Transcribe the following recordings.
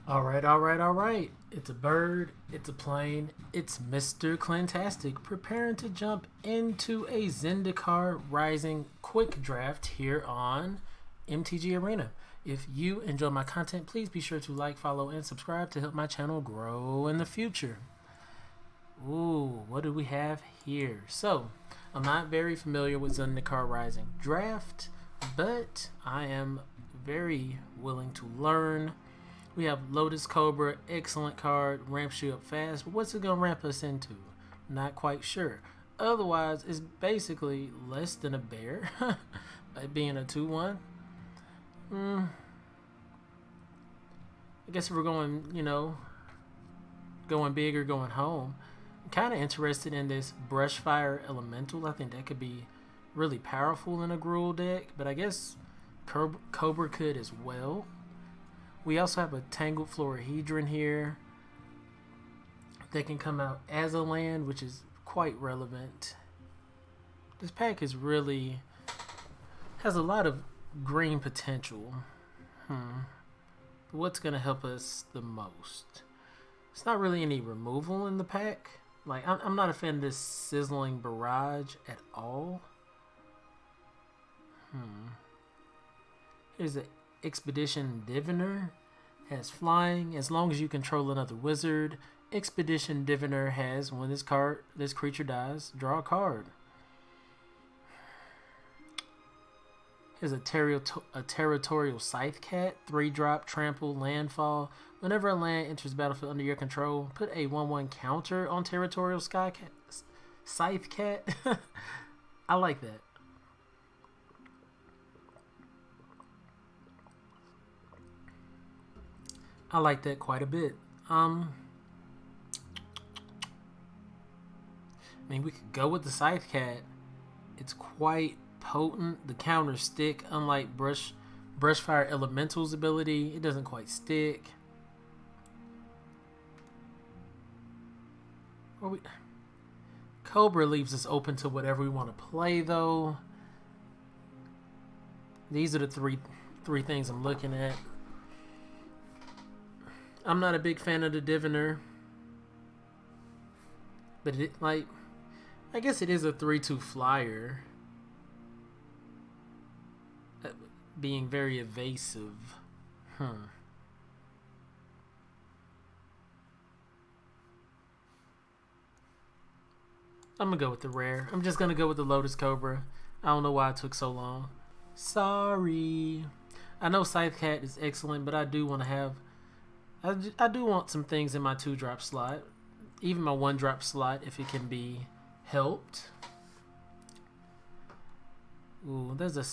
All right. It's a bird, it's a plane, it's Mr. Clintastik preparing to jump into a Zendikar Rising quick draft here on MTG Arena. If you enjoy my content, please be sure to like, follow, and subscribe to help my channel grow in the future. Ooh, what do we have here? So, I'm not very familiar with Zendikar Rising draft, but I am very willing to learn. We have Lotus Cobra, excellent card, ramps you up fast, but what's it going to ramp us into? Not quite sure. Otherwise, it's basically less than a bear, by being a 2-1. I guess if we're going, going big or going home, I'm kind of interested in this Brushfire Elemental. I think that could be really powerful in a Gruul deck, but I guess Cobra could as well. We also have a Tangled Florahedron here that can come out as a land, which is quite relevant. This pack has a lot of green potential. What's going to help us the most? It's not really any removal in the pack. Like, I'm not a fan of this Sizzling Barrage at all. Here's a Expedition Diviner. Has flying. As long as you control another wizard, Expedition Diviner has, when this creature dies, draw a card. Here's a Territorial Scythe Cat, 3-drop, trample, landfall. Whenever a land enters the battlefield under your control, put a 1/1 counter on Territorial Scythe Cat. I like that. I like that quite a bit. I mean, we could go with the Scythe Cat. It's quite potent. The counters stick, unlike Brushfire Elemental's ability. It doesn't quite stick. Cobra leaves us open to whatever we want to play, though. These are the three things I'm looking at. I'm not a big fan of the Diviner, but I guess it is a 3/2 flyer, being very evasive. I'm gonna go with the rare. I'm just gonna go with the Lotus Cobra. I don't know why it took so long. Sorry. I know Scythe Cat is excellent, but I do want to have. I do want some things in my 2-drop slot, even my 1-drop slot if it can be helped. Ooh, there's a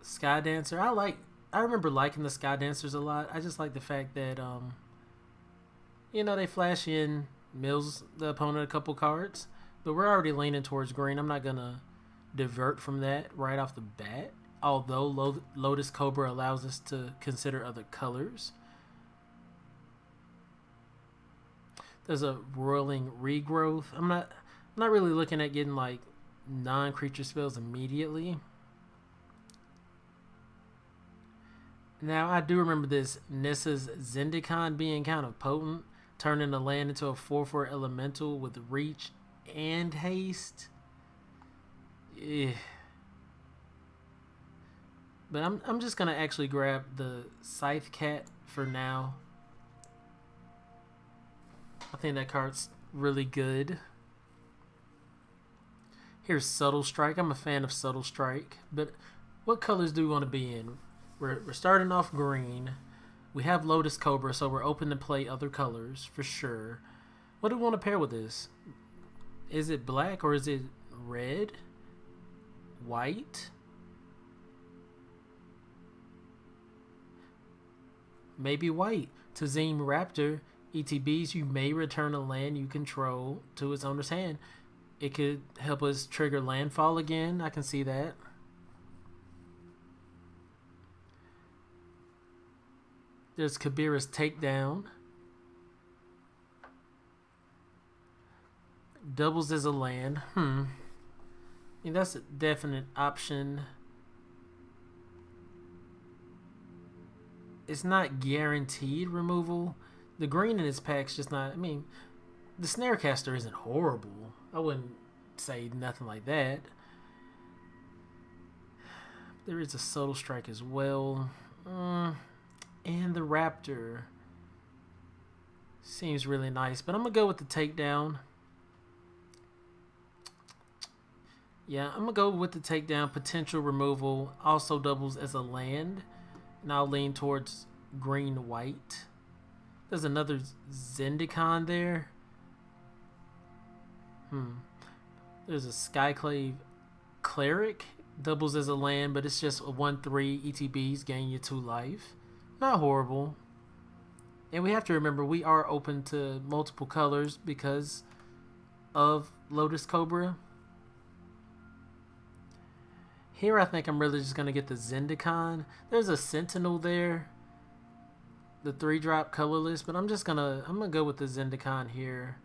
Sky Dancer. I remember liking the Sky Dancers a lot. I just like the fact that they flash in, mills the opponent a couple cards, but we're already leaning towards green. I'm not gonna divert from that right off the bat. Although Lotus Cobra allows us to consider other colors. There's a Roiling Regrowth. I'm not really looking at getting like non-creature spells immediately. Now I do remember this Nissa's Zendikar being kind of potent, turning the land into a 4/4 elemental with reach and haste. But I'm just gonna actually grab the Scythe Cat for now. I think that card's really good. Here's Subtle Strike. I'm a fan of Subtle Strike. But what colors do we want to be in? We're starting off green. We have Lotus Cobra, so we're open to play other colors for sure. What do we want to pair with this? Is it black or is it red? White? Maybe white. Tazim Raptor. ETBs, you may return a land you control to its owner's hand. It could help us trigger landfall again. I can see that. There's Kabira's Takedown. Doubles as a land. I mean, that's a definite option. it's not guaranteed removal. The green in its pack's just not. I mean, the Snarecaster isn't horrible. I wouldn't say nothing like that. There is a Subtle Strike as well. And the Raptor seems really nice, but I'm going to go with the Takedown. Yeah, I'm going to go with the Takedown. Potential removal also doubles as a land. And I'll lean towards green-white. There's another Zendikar there. There's a Skyclave Cleric. Doubles as a land, but it's just a 1/3 ETBs, gain you 2 life. Not horrible. And we have to remember we are open to multiple colors because of Lotus Cobra. Here I think I'm really just going to get the Zendikar. There's a Sentinel there. The 3-drop colorless, but I'm gonna go with the Zendikar here.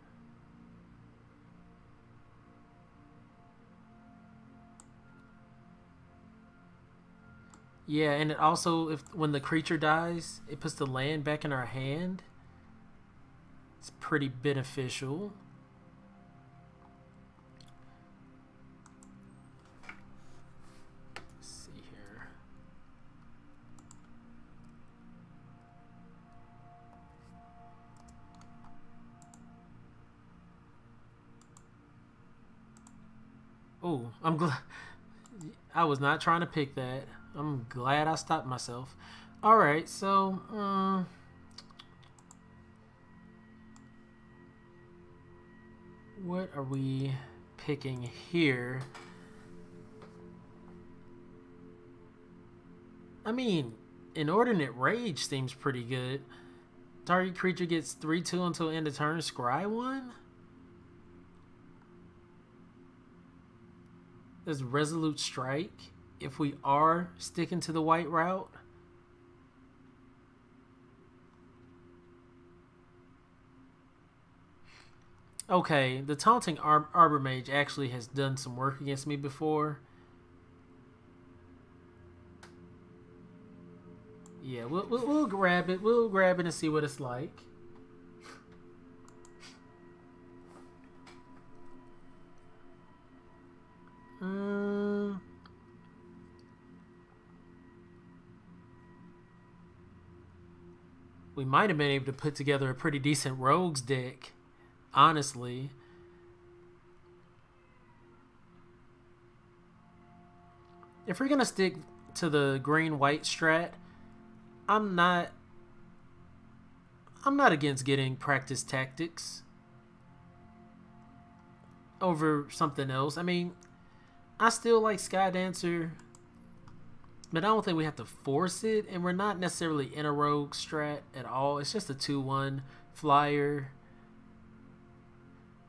Yeah, and it also, when the creature dies, it puts the land back in our hand. It's pretty beneficial. Let's see here. Oh, I'm glad. I was not trying to pick that. I'm glad I stopped myself. Alright, so what are we picking here? I mean, Inordinate Rage seems pretty good. Target creature gets 3/2 until end of turn. Scry 1? There's Resolute Strike if we are sticking to the white route. Okay, the Taunting Arbor Mage actually has done some work against me before. Yeah, we'll grab it. We'll grab it and see what it's like. We might have been able to put together a pretty decent rogues deck, honestly. If we're gonna stick to the green-white strat, I'm not against getting Practice Tactics over something else. I mean, I still like Skydancer, but I don't think we have to force it, and we're not necessarily in a rogue strat at all. It's just a 2/1 flyer.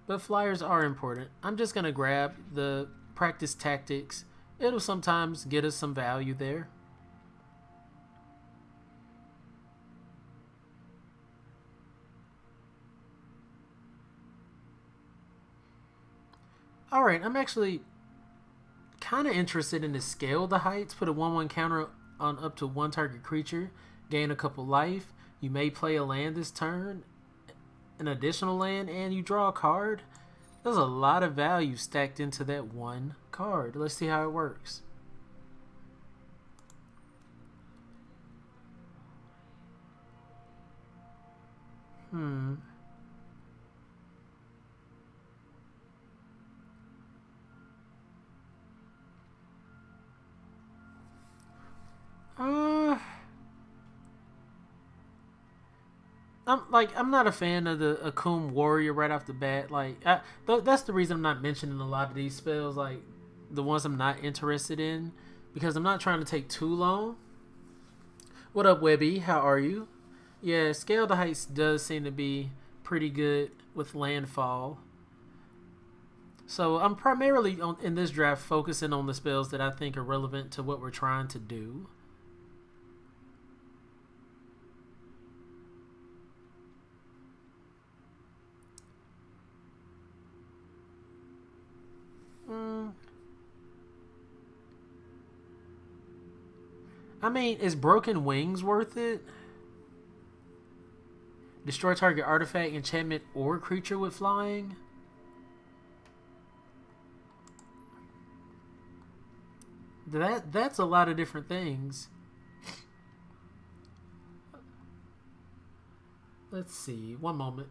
But flyers are important. I'm just going to grab the Practice Tactics. It'll sometimes get us some value there. Alright, I'm actually kind of interested in the Scale the Heights. Put a 1/1 counter on up to 1 target creature. Gain a couple life. You may play a land this turn. An additional land, and you draw a card. There's a lot of value stacked into that 1 card. Let's see how it works. I'm not a fan of the Akum Warrior right off the bat. That's the reason I'm not mentioning a lot of these spells, like the ones I'm not interested in, because I'm not trying to take too long. What up, Webby? How are you? Yeah, Scale the Heights does seem to be pretty good with landfall. So I'm primarily in this draft focusing on the spells that I think are relevant to what we're trying to do. I mean, is Broken Wings worth it? Destroy target artifact, enchantment, or creature with flying. That's a lot of different things. Let's see. One moment.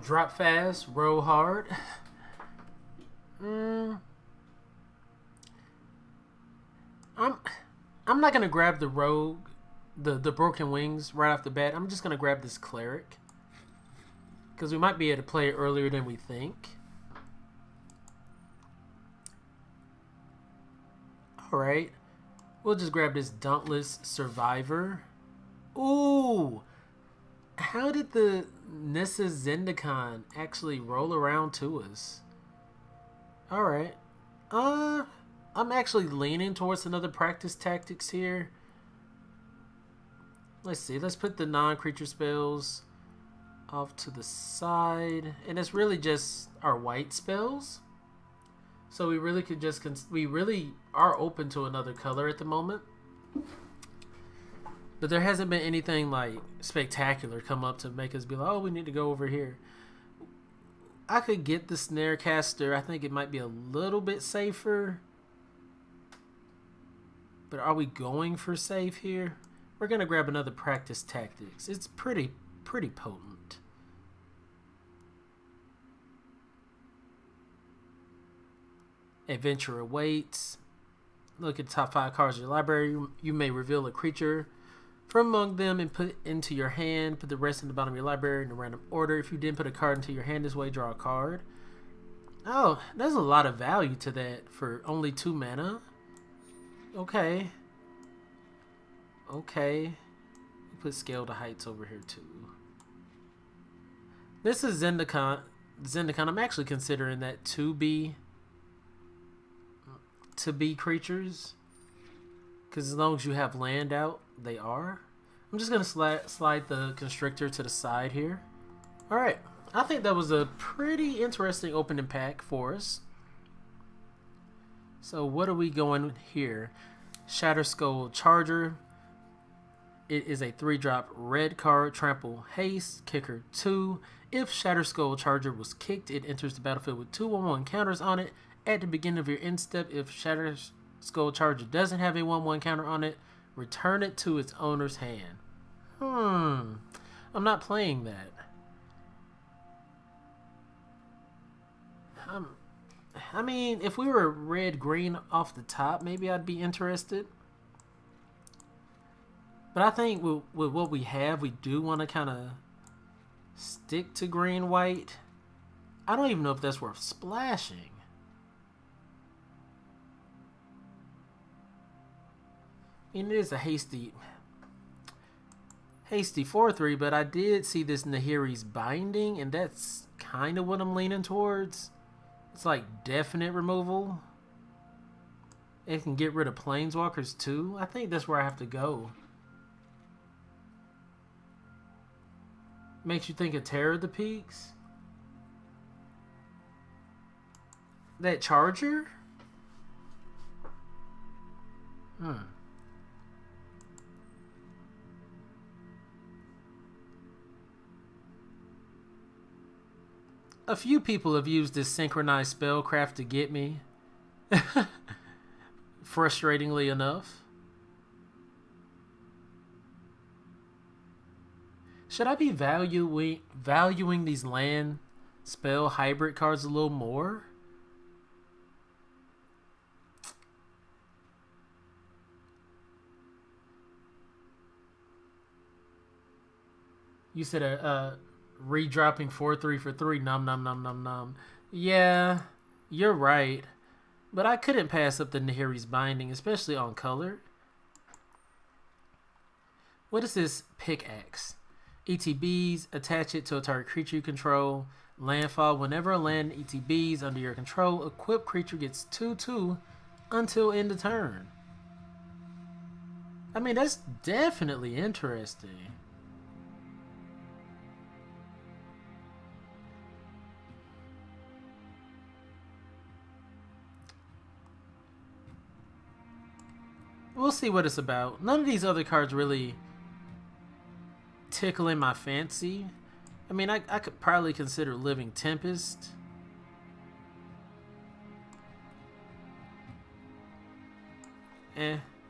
Drop fast, roll hard. I'm not gonna grab the rogue, the broken wings right off the bat. I'm just gonna grab this cleric because we might be able to play it earlier than we think. All right, we'll just grab this dauntless survivor. Ooh, how did the Nissa Zendikar actually roll around to us? All right. I'm actually leaning towards another practice tactics here. Let's see. Let's put the non-creature spells off to the side, and it's really just our white spells. So we really could just we really are open to another color at the moment. But there hasn't been anything like spectacular come up to make us be like, oh, we need to go over here. I could get the Snarecaster. I think it might be a little bit safer. But are we going for safe here? We're going to grab another practice tactics. It's pretty potent. Adventure awaits. Look at the top 5 cards of your library. You may reveal a creature from among them and put it into your hand. Put the rest in the bottom of your library in a random order. If you didn't put a card into your hand this way, draw a card. Oh, there's a lot of value to that for only 2 mana. Okay. Put scale to heights over here too. This is Zendikar. I'm actually considering that to be creatures. Because as long as you have land out, they are. I'm just going to slide the Constrictor to the side here. Alright. I think that was a pretty interesting opening pack for us. So what are we going here? Shatterskull Charger. It is a 3-drop red card. Trample Haste. Kicker 2. If Shatterskull Charger was kicked, it enters the battlefield with 2 1/1 counters on it. At the beginning of your end step, if Shatterskull Charger doesn't have a 1/1 counter on it, return it to its owner's hand. I'm not playing that. I mean, if we were red-green off the top, maybe I'd be interested. But I think with what we have, we do want to kind of stick to green-white. I don't even know if that's worth splashing. I mean, it is a hasty 4/3, but I did see this Nahiri's Binding, and that's kind of what I'm leaning towards. It's like definite removal. It can get rid of Planeswalkers too. I think that's where I have to go. Makes you think of Terror of the Peaks. That Charger? A few people have used this synchronized spellcraft to get me. Frustratingly enough. Should I be valuing these land spell hybrid cards a little more? You said redropping 4/3 for 3. Nom nom nom nom nom. Yeah, you're right. But I couldn't pass up the Nahiri's Binding, especially on color. What is this pickaxe? ETBs, attach it to a target creature you control. Landfall, whenever a land ETBs under your control, equipped creature gets 2/2 until end of turn. I mean, that's definitely interesting. We'll see what it's about. None of these other cards really tickling my fancy. I mean, I could probably consider Living Tempest.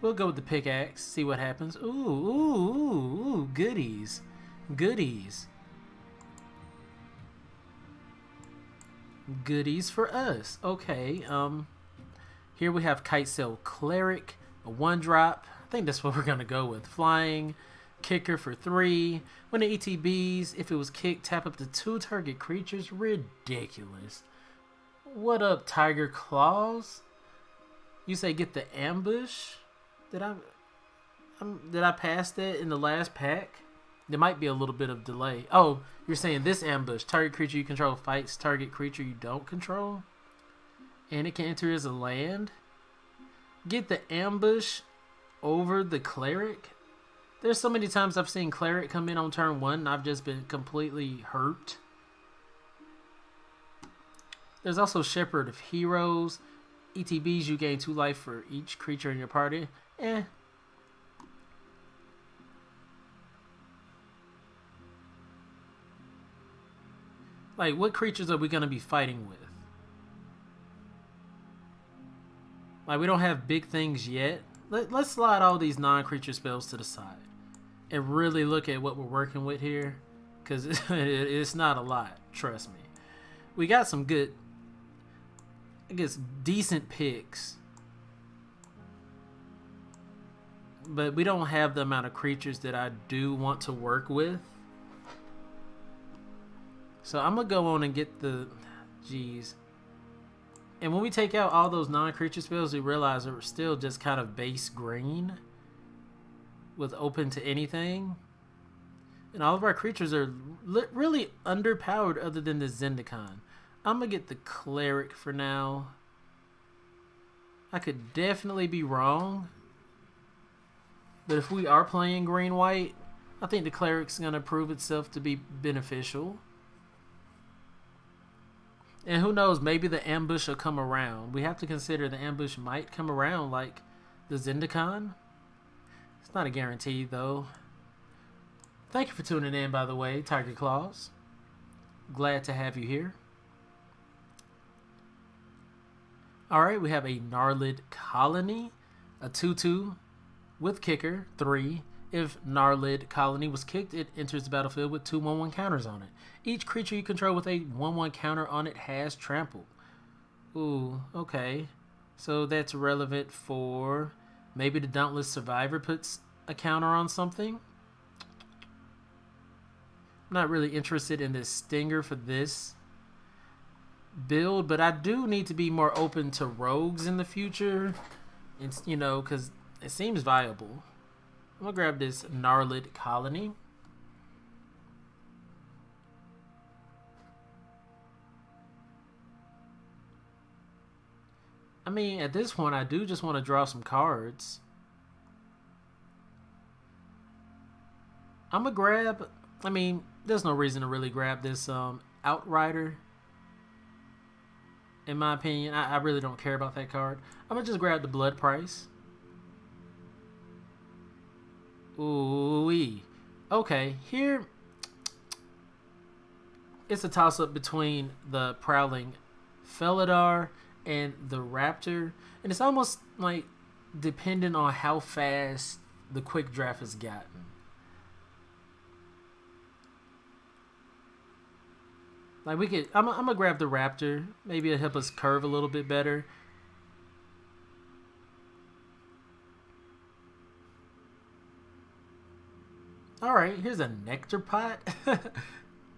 We'll go with the pickaxe, see what happens. Ooh, goodies. Goodies. Goodies for us. Okay, here we have Kitesail Cleric, a 1-drop. I think that's what we're gonna go with. Flying, kicker for 3. When the ETBs, if it was kicked, tap up to 2 target creatures. Ridiculous. What up, Tiger Claws? You say get the ambush? Did I pass that in the last pack? There might be a little bit of delay. Oh, you're saying this ambush. Target creature you control fights target creature you don't control. And it can enter as a land. Get the ambush over the cleric. There's so many times I've seen cleric come in on turn 1 and I've just been completely hurt. There's also Shepherd of Heroes. ETBs, you gain 2 life for each creature in your party. Like, what creatures are we going to be fighting with? Like, we don't have big things yet. Let's slide all these non-creature spells to the side and really look at what we're working with here, because it's not a lot, trust me. We got some good, I guess, decent picks, but we don't have the amount of creatures that I do want to work with. So I'm gonna go on and get the G's. And when we take out all those non-creature spells, we realize that we're still just kind of base green with open to anything. And all of our creatures are really underpowered other than the Zendikar. I'm going to get the Cleric for now. I could definitely be wrong. But if we are playing green-white, I think the Cleric's going to prove itself to be beneficial. And who knows, maybe the ambush will come around. We have to consider the ambush might come around like the Zendikar. It's not a guarantee, though. Thank you for tuning in, by the way, Tiger Claws. Glad to have you here. Alright, we have a Gnarlid Colony, a 2/2 with kicker, 3. If Gnarlid Colony was kicked, it enters the battlefield with 2 1/1 counters on it. Each creature you control with a 1/1 counter on it has trample. Ooh, okay. So that's relevant for maybe the Dauntless Survivor puts a counter on something. I'm not really interested in this Stinger for this build, but I do need to be more open to rogues in the future. It's, you know, because it seems viable. I'm going to grab this Gnarlid Colony. I mean, at this point, I do just want to draw some cards. I'm going to grab... I mean, there's no reason to really grab this Outrider. In my opinion, I really don't care about that card. I'm going to just grab the Blood Price. Ooh-wee. Okay, here it's a toss-up between the Prowling Felidar and the Raptor, and it's almost like dependent on how fast the quick draft has gotten. Like, we could, I'm gonna grab the Raptor. Maybe it'll help us curve a little bit better. Alright, here's a Nectar Pot.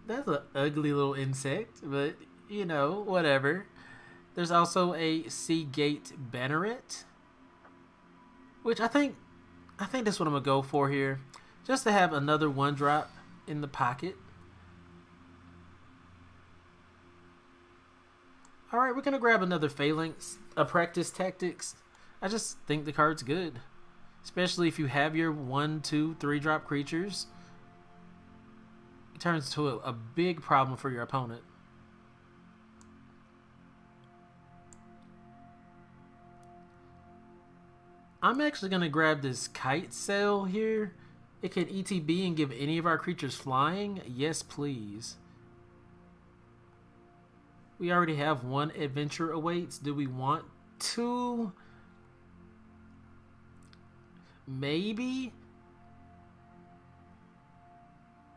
That's an ugly little insect, but, you know, whatever. There's also a Seagate Banneret, which I think that's what I'm gonna go for here, just to have another 1-drop in the pocket. All right, we're gonna grab another Phalanx, a Practice Tactics. I just think the card's good, especially if you have your 1, 2, 3-drop creatures. It turns into a big problem for your opponent. I'm actually going to grab this Kite Sail here. It can ETB and give any of our creatures flying. Yes, please. We already have 1 Adventure Awaits. Do we want 2? Maybe.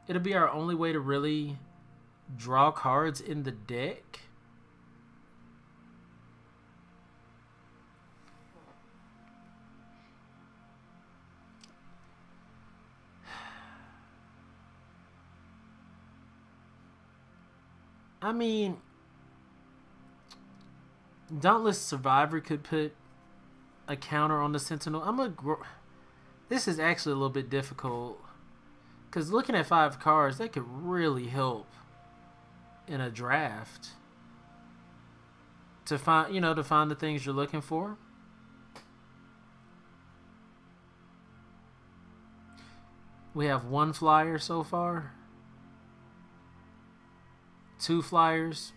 It'll be our only way to really draw cards in the deck. I mean, Dauntless Survivor could put a counter on the Sentinel. This is actually a little bit difficult, because looking at 5 cards, that could really help in a draft to find, to find the things you're looking for. We have 1 flyer so far. 2 flyers.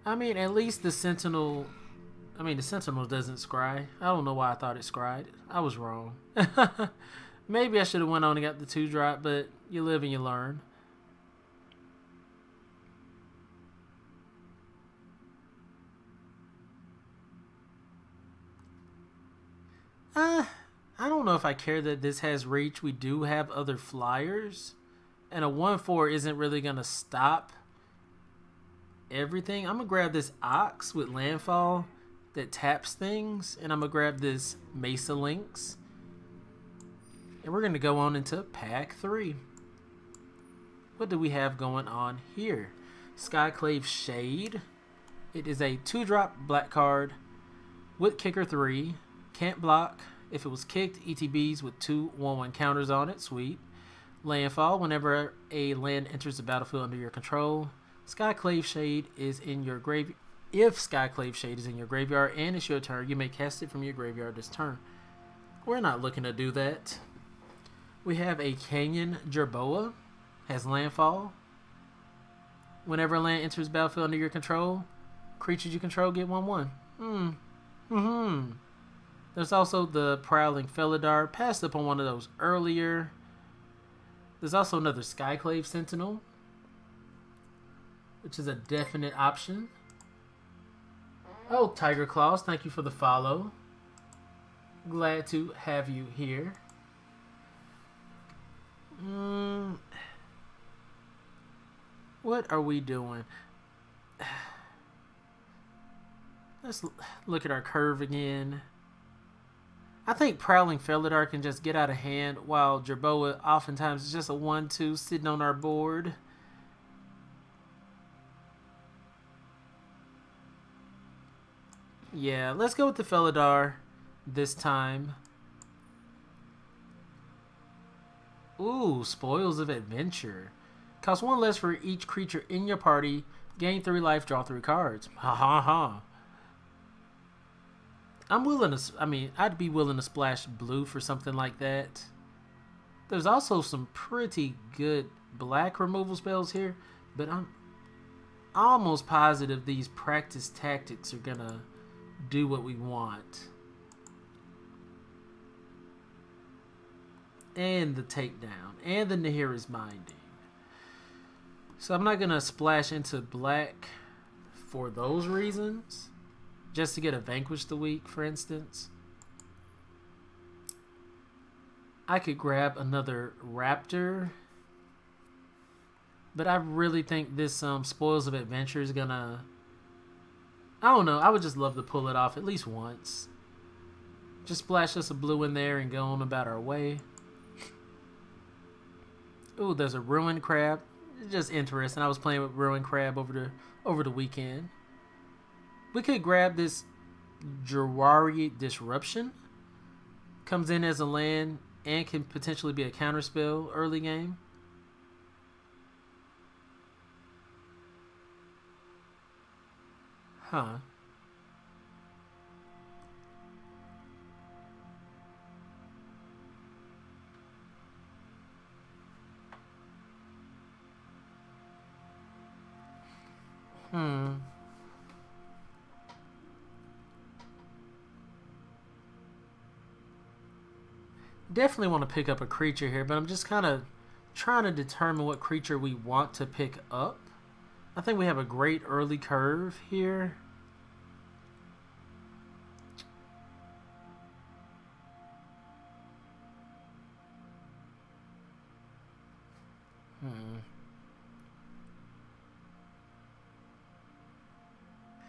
I mean, at least the Sentinel... the Sentinel doesn't scry. I don't know why I thought it scried. I was wrong. Maybe I should have went on and got the 2-drop, but you live and you learn. I don't know if I care that this has reach. We do have other flyers. And a 1/4 isn't really going to stop everything. I'm going to grab this Ox with Landfall that taps things. And I'm going to grab this Mesa Lynx. And we're going to go on into pack 3. What do we have going on here? Skyclave Shade. It is a 2-drop black card with Kicker 3. Can't block. If it was kicked, ETBs with 2 1/1 counters on it. Sweet. Landfall. Whenever a land enters the battlefield under your control, Skyclave Shade is in your grave. If Skyclave Shade is in your graveyard and it's your turn, you may cast it from your graveyard this turn. We're not looking to do that. We have a Canyon Jerboa. Has Landfall. Whenever a land enters the battlefield under your control, creatures you control get 1/1. There's also the Prowling Felidar. Passed up on one of those earlier. There's also another Skyclave Sentinel, which is a definite option. Oh, Tiger Claws, thank you for the follow. Glad to have you here. What are we doing? Let's look at our curve again. I think Prowling Felidar can just get out of hand, while Jerboa oftentimes is just a 1/2 sitting on our board. Yeah, let's go with the Felidar this time. Ooh, Spoils of Adventure. Cost 1 less for each creature in your party. Gain 3 life, draw 3 cards. Ha ha ha. I'd be willing to splash blue for something like that. There's also some pretty good black removal spells here, but I'm almost positive these Practice Tactics are gonna do what we want. And the Takedown, and the Nahira's Minding. So I'm not gonna splash into black for those reasons. Just to get a Vanquish the Weak, for instance. I could grab another Raptor. But I really think this Spoils of Adventure is gonna... I don't know. I would just love to pull it off at least once. Just splash us a blue in there and go on about our way. Ooh, there's a Ruined Crab. It's just interesting. I was playing with Ruin Crab over the weekend. We could grab this Jawari Disruption. Comes in as a land and can potentially be a counterspell early game. Huh. Hmm. Definitely want to pick up a creature here, but I'm just kind of trying to determine what creature we want to pick up. I think we have a great early curve here.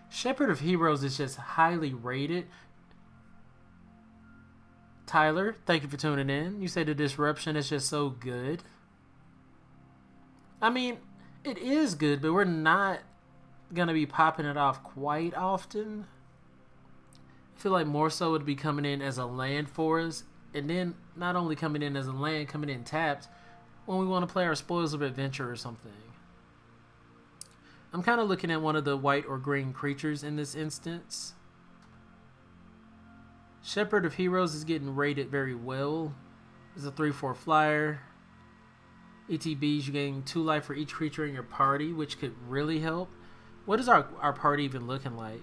Shepherd of Heroes is just highly rated. Tyler, thank you for tuning in. You say the disruption is just so good. I mean, it is good, but we're not going to be popping it off quite often. I feel like more so it'd be coming in as a land for us. And then not only coming in as a land, coming in tapped when we want to play our Spoils of Adventure or something. I'm kind of looking at one of the white or green creatures in this instance. Shepherd of Heroes is getting rated very well. It's a 3/4 flyer. ETBs, you gain 2 life for each creature in your party, which could really help. What is our party even looking like?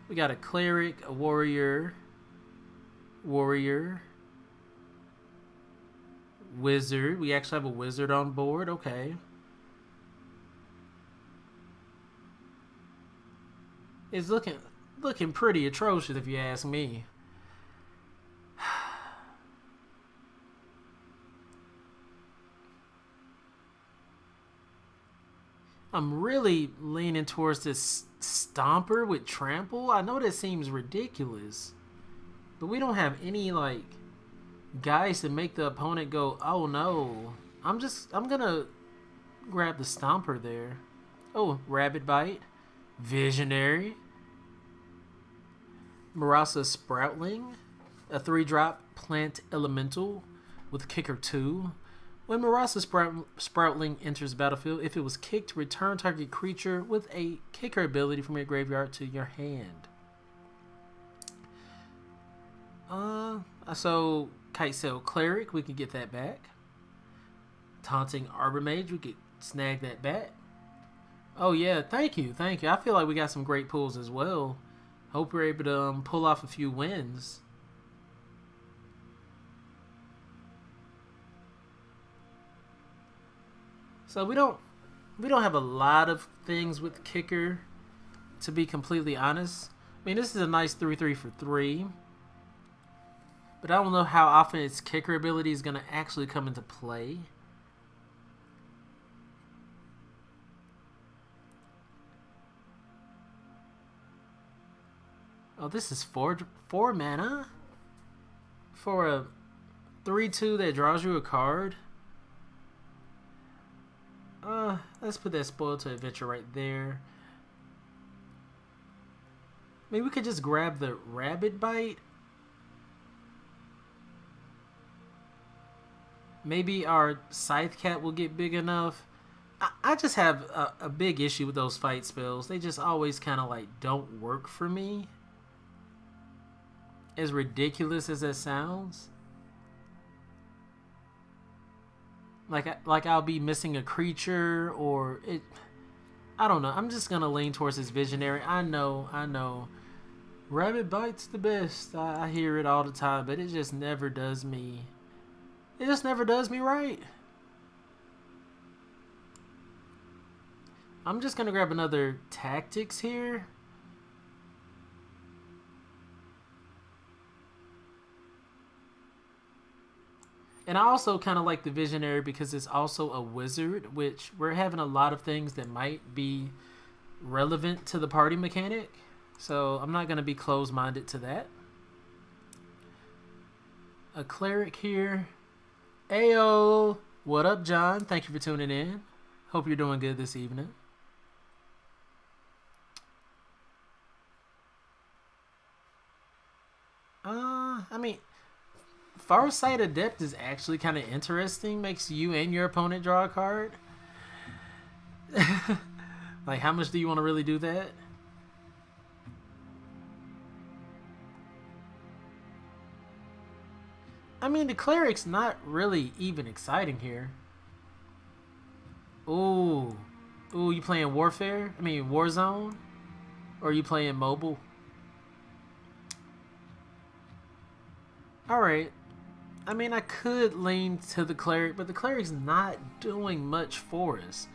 We got a cleric, a warrior, wizard. We actually have a wizard on board. Okay. It's looking pretty atrocious if you ask me. I'm really leaning towards this Stomper with Trample. I know that seems ridiculous, but we don't have any like guys to make the opponent go, oh no. I'm gonna grab the Stomper there. Oh, Rabbit Bite, Visionary, Marasa Sproutling, a 3-drop plant elemental with kicker 2. When Marasa Sproutling enters the battlefield, if it was kicked, return target creature with a kicker ability from your graveyard to your hand. So Kitesail Cleric, we can get that back. Taunting Arbor Mage, we could snag that back. Oh yeah, thank you. I feel like we got some great pulls as well. Hope we're able to pull off a few wins. So we don't have a lot of things with kicker, to be completely honest. I mean, this is a nice 3/3 for 3. But I don't know how often its kicker ability is going to actually come into play. Oh, this is 4 mana? For a 3/2 that draws you a card? Let's put that Spoil to Adventure right there. Maybe we could just grab the Rabbit Bite. Maybe our Scythe Cat will get big enough. I just have a big issue with those fight spells. They just always kind of like don't work for me. As ridiculous as that sounds. Like I'll be missing a creature or it. I don't know. I'm just gonna lean towards this Visionary. I know. Rabbit Bite's the best. I hear it all the time, but it just never does me. It just never does me right. I'm just gonna grab another Tactics here. And I also kind of like the Visionary because it's also a wizard, which we're having a lot of things that might be relevant to the party mechanic. So I'm not going to be closed-minded to that. A cleric here. Ayo! What up, John? Thank you for tuning in. Hope you're doing good this evening. I mean, Farsight Adept is actually kind of interesting. Makes you and your opponent draw a card. Like, how much do you want to really do that? I mean, the cleric's not really even exciting here. Ooh. Ooh, you playing Warfare? I mean, Warzone? Or are you playing mobile? Alright. I mean, I could lean to the cleric, but the cleric's not doing much for us.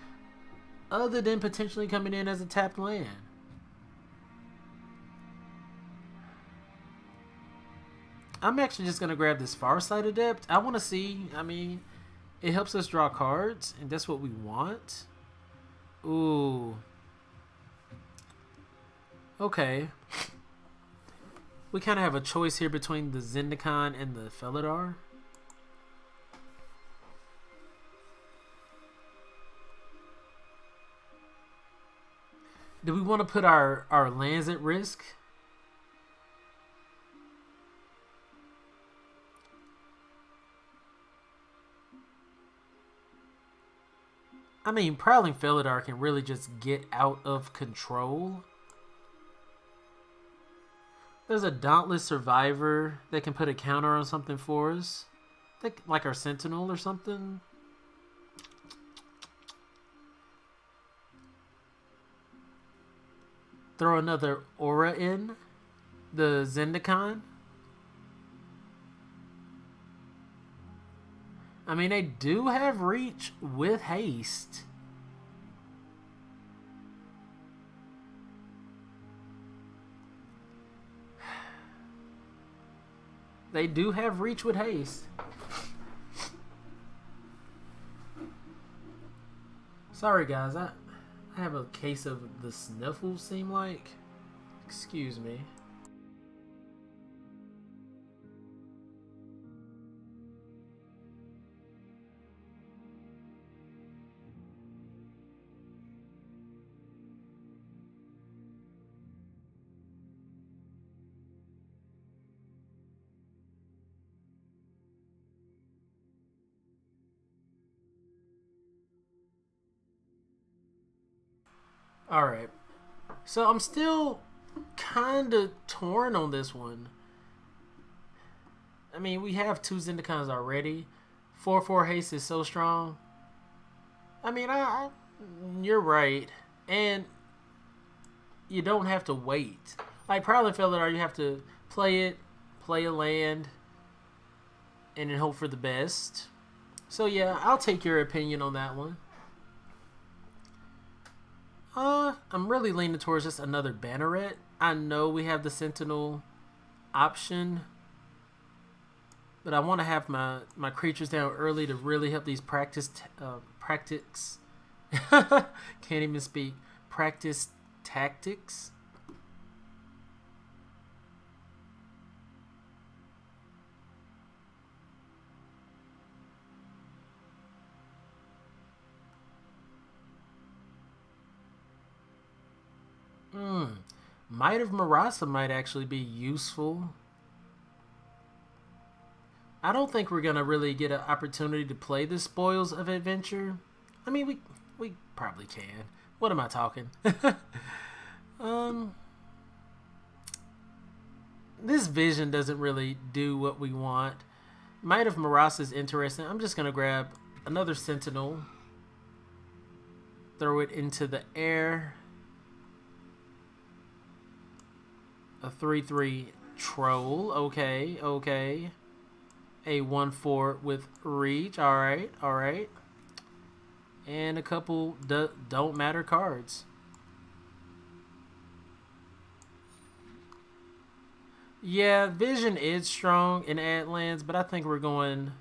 Other than potentially coming in as a tapped land. I'm actually just going to grab this Farsight Adept. I want to see, I mean, it helps us draw cards, and that's what we want. Ooh. Okay. We kind of have a choice here between the Zendikar and the Felidar. Do we want to put our lands at risk? I mean, Prowling Felidar can really just get out of control. There's a Dauntless Survivor that can put a counter on something for us. Like our Sentinel or something. Throw another Aura in. The Zendikar. I mean, they do have reach with haste. They do have reach with haste. Sorry, guys. I have a case of the sniffles, seem like. Excuse me. Alright. So I'm still kind of torn on this one. I mean, we have 2 Zendikars already. 4/4 haste is so strong. I mean, you're right. And you don't have to wait. Like Prowling Felidar, you have to play it, play a land, and then hope for the best. So yeah, I'll take your opinion on that one. I'm really leaning towards just another Banneret. I know we have the Sentinel option, but I want to have my creatures down early to really help these practice. Can't even speak. Practice tactics. Might of Marasa might actually be useful. I don't think we're gonna really get an opportunity to play the Spoils of Adventure. I mean, we probably can. What am I talking? This vision doesn't really do what we want. Might of Marasa is interesting. I'm just gonna grab another Sentinel, throw it into the air. A 3/3 troll. Okay, okay. A 1/4 with reach. Alright, alright. And a couple don't matter cards. Yeah, vision is strong in ad lands, but I think we're going...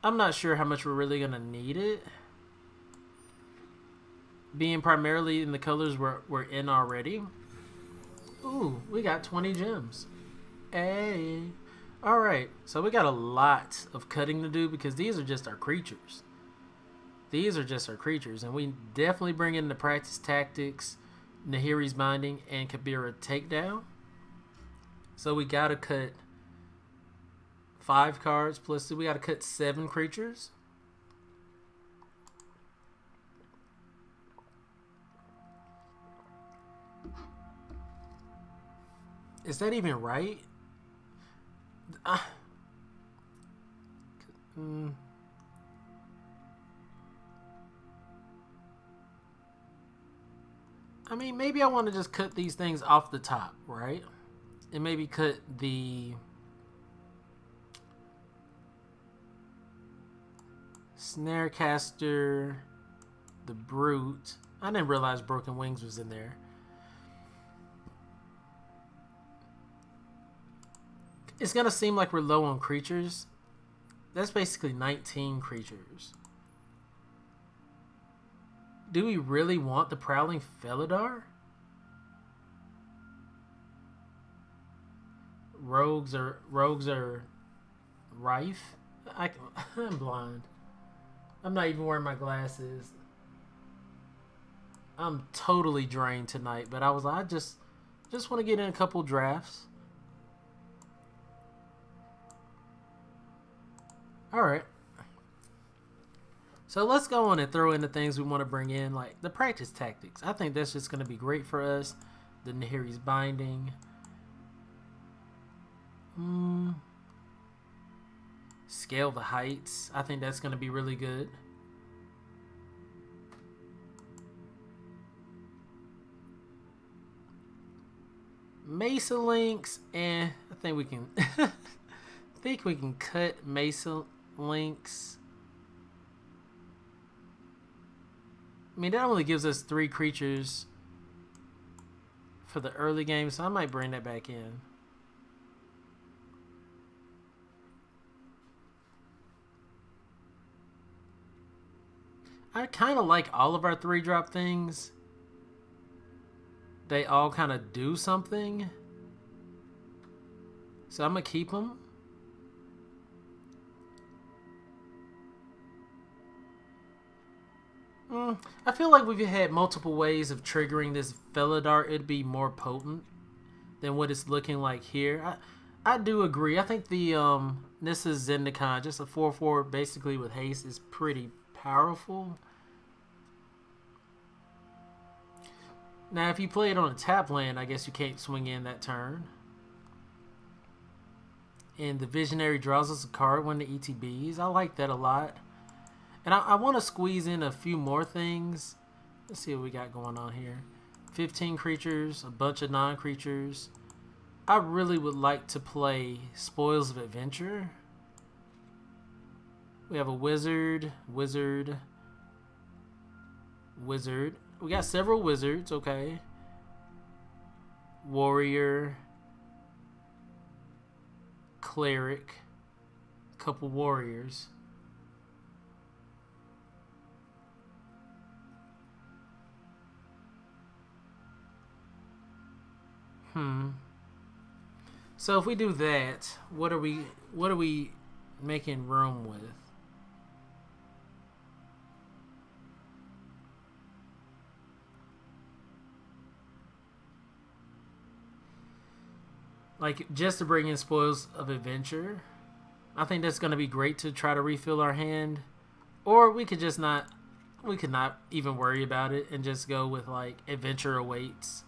I'm not sure how much we're really going to need it. Being primarily in the colors we're in already. Ooh, we got 20 gems. Hey. Alright, so we got a lot of cutting to do because these are just our creatures. these are just our creatures, and we definitely bring in the practice tactics, Nahiri's Binding, and Kabira Takedown. So we gotta cut 5 cards plus 2. We gotta cut 7 creatures. Is that even right? I mean, maybe I want to just cut these things off the top, right? And maybe cut the Snarecaster, the Brute. I didn't realize Broken Wings was in there. It's going to seem like we're low on creatures. That's basically 19 creatures. Do we really want the Prowling Felidar? Rogues are rife. I'm blind. I'm not even wearing my glasses. I'm totally drained tonight, but I was like, I just want to get in a couple drafts. Alright. So let's go on and throw in the things we want to bring in, like the practice tactics. I think that's just going to be great for us. The Nahiri's Binding. Scale the Heights. I think that's going to be really good. Mesa Links, I think we can cut Mesa Links. I mean, that only gives us 3 creatures for the early game, so I might bring that back in. I kind of like all of our 3-drop things. They all kind of do something. So I'm going to keep them. I feel like if we had multiple ways of triggering this Felidar, it'd be more potent than what it's looking like here. I do agree. I think the this is Zendikar, just a 4/4 basically with haste, is pretty powerful. Now, if you play it on a tap land, I guess you can't swing in that turn. And the Visionary draws us a card when the ETBs. I like that a lot. And I want to squeeze in a few more things. Let's see what we got going on here. 15 creatures, a bunch of non-creatures. I really would like to play Spoils of Adventure. We have a wizard. We got several wizards, okay. Warrior. Cleric. Couple warriors. So if we do that, what are we making room with? Like, just to bring in Spoils of Adventure. I think that's going to be great to try to refill our hand. Or we could just not, we could not even worry about it and just go with, like, Adventure Awaits.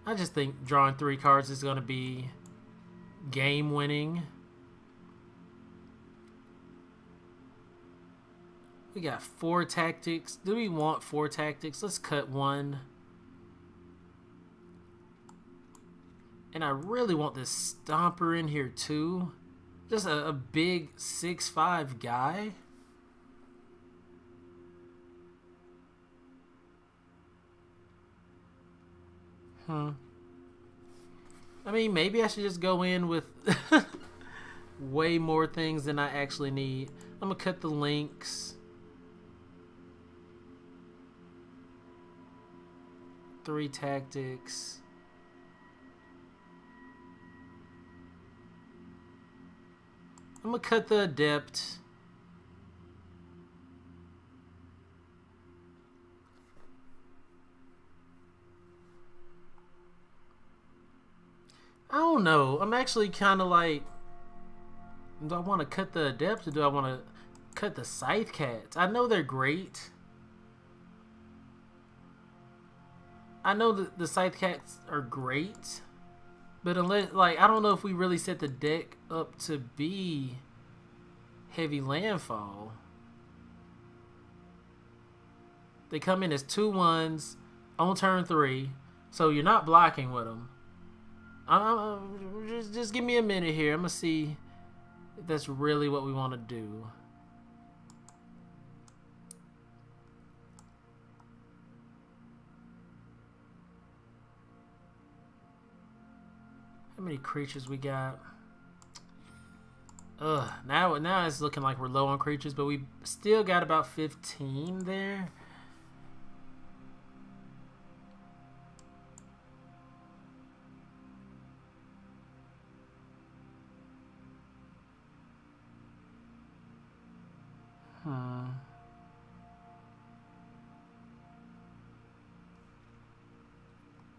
I just think drawing 3 cards is going to be game winning. We got 4 tactics. Do we want 4 tactics? Let's cut 1. And I really want this Stomper in here too. Just a big 6'5" guy. I mean, maybe I should just go in with way more things than I actually need. I'm going to cut the links. 3 tactics. I'm gonna cut the Adept. I don't know. I'm actually kind of like, do I want to cut the Adept or do I want to cut the Scythe Cats? I know they're great. I know that the Scythe Cats are great, but unless, like, I don't know if we really set the deck up to be heavy landfall. They come in as 2/1s on turn 3, so you're not blocking with them. Just give me a minute here. I'm gonna see if that's really what we want to do. How many creatures we got? Now it's looking like we're low on creatures, but we still got about 15 there.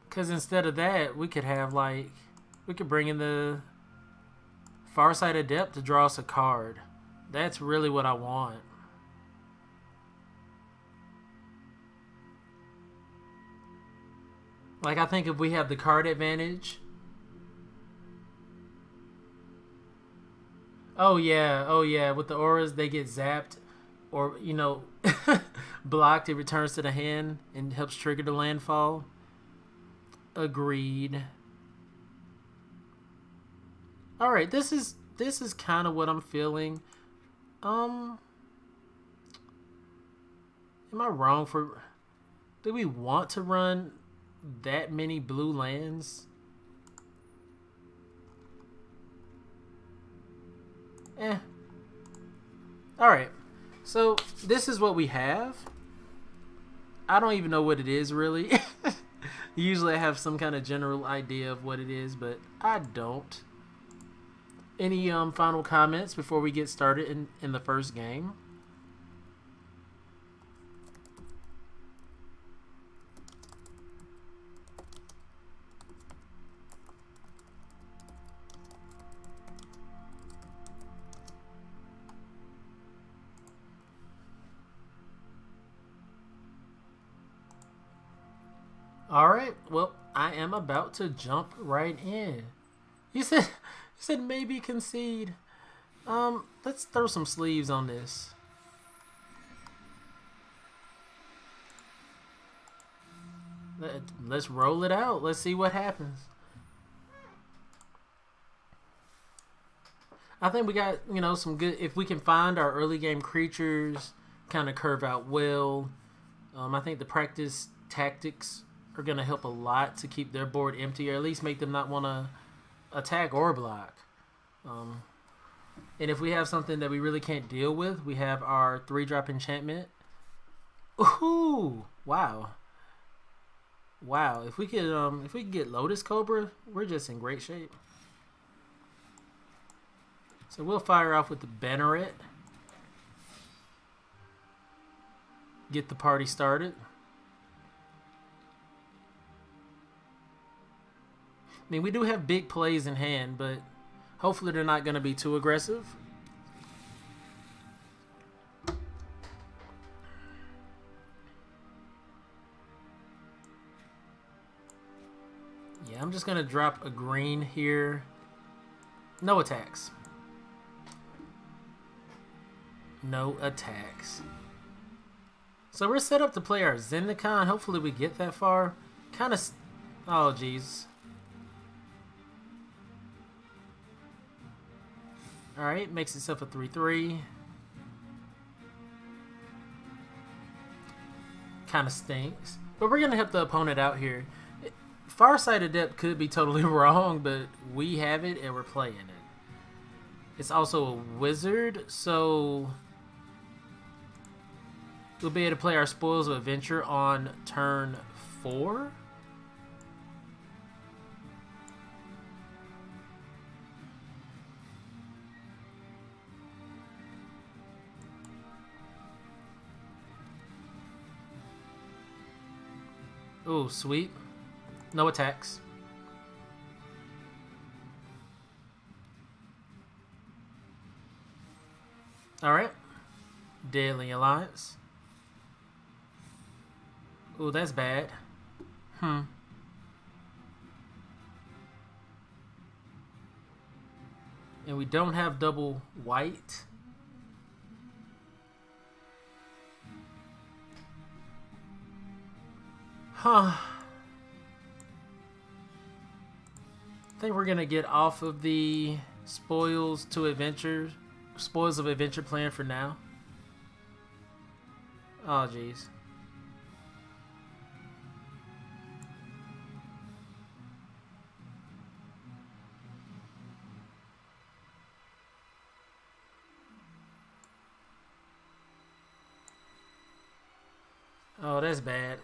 Because instead of that, we could have, like, we could bring in the Farsight Adept to draw us a card. That's really what I want. Like, I think if we have the card advantage. Oh yeah, with the auras, they get zapped. Or, you know, blocked, it returns to the hand and helps trigger the landfall. Agreed. All right, this is kind of what I'm feeling. Am I wrong for? Do we want to run that many blue lands? All right. So this is what we have. I don't even know what it is really. Usually I have some kind of general idea of what it is, but I don't. Any final comments before we get started in the first game? Alright, well, I am about to jump right in. You said maybe concede. Let's throw some sleeves on this. Let's roll it out. Let's see what happens. I think we got, you know, some good, if we can find our early game creatures, kind of curve out well. I think the practice tactics are going to help a lot to keep their board empty, or at least make them not want to attack or block. And if we have something that we really can't deal with, we have our 3-drop enchantment. Ooh, wow. If we could get Lotus Cobra, we're just in great shape. So we'll fire off with the Banneret. Get the party started. I mean, we do have big plays in hand, but hopefully they're not going to be too aggressive. Yeah, I'm just going to drop a green here. No attacks. No attacks. So we're set up to play our Zendikar. Hopefully we get that far. Kind of... Oh, jeez. Alright, makes itself a 3/3. Kind of stinks. But we're going to help the opponent out here. Farsight Adept could be totally wrong, but we have it and we're playing it. It's also a wizard, so we'll be able to play our Spoils of Adventure on turn 4. Ooh, sweep. No attacks. Alright. Deadly Alliance. Ooh, that's bad. And we don't have double white. Huh. I think we're gonna get off of the spoils of adventure plan for now. Oh jeez. Oh, that's bad.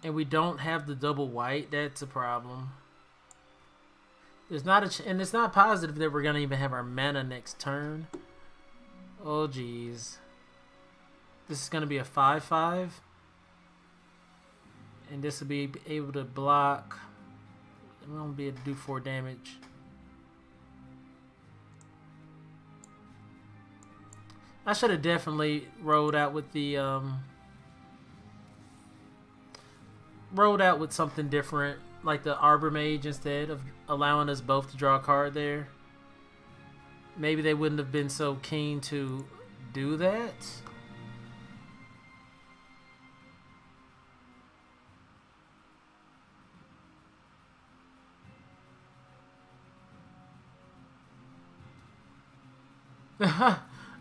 And we don't have the double white. That's a problem. There's not and it's not positive that we're gonna even have our mana next turn. Oh jeez. This is gonna be a 5/5, and this will be able to block. We won't be able to do 4 damage. I should have definitely rolled out with the something different, like the Arbor Mage, instead of allowing us both to draw a card there. Maybe they wouldn't have been so keen to do that.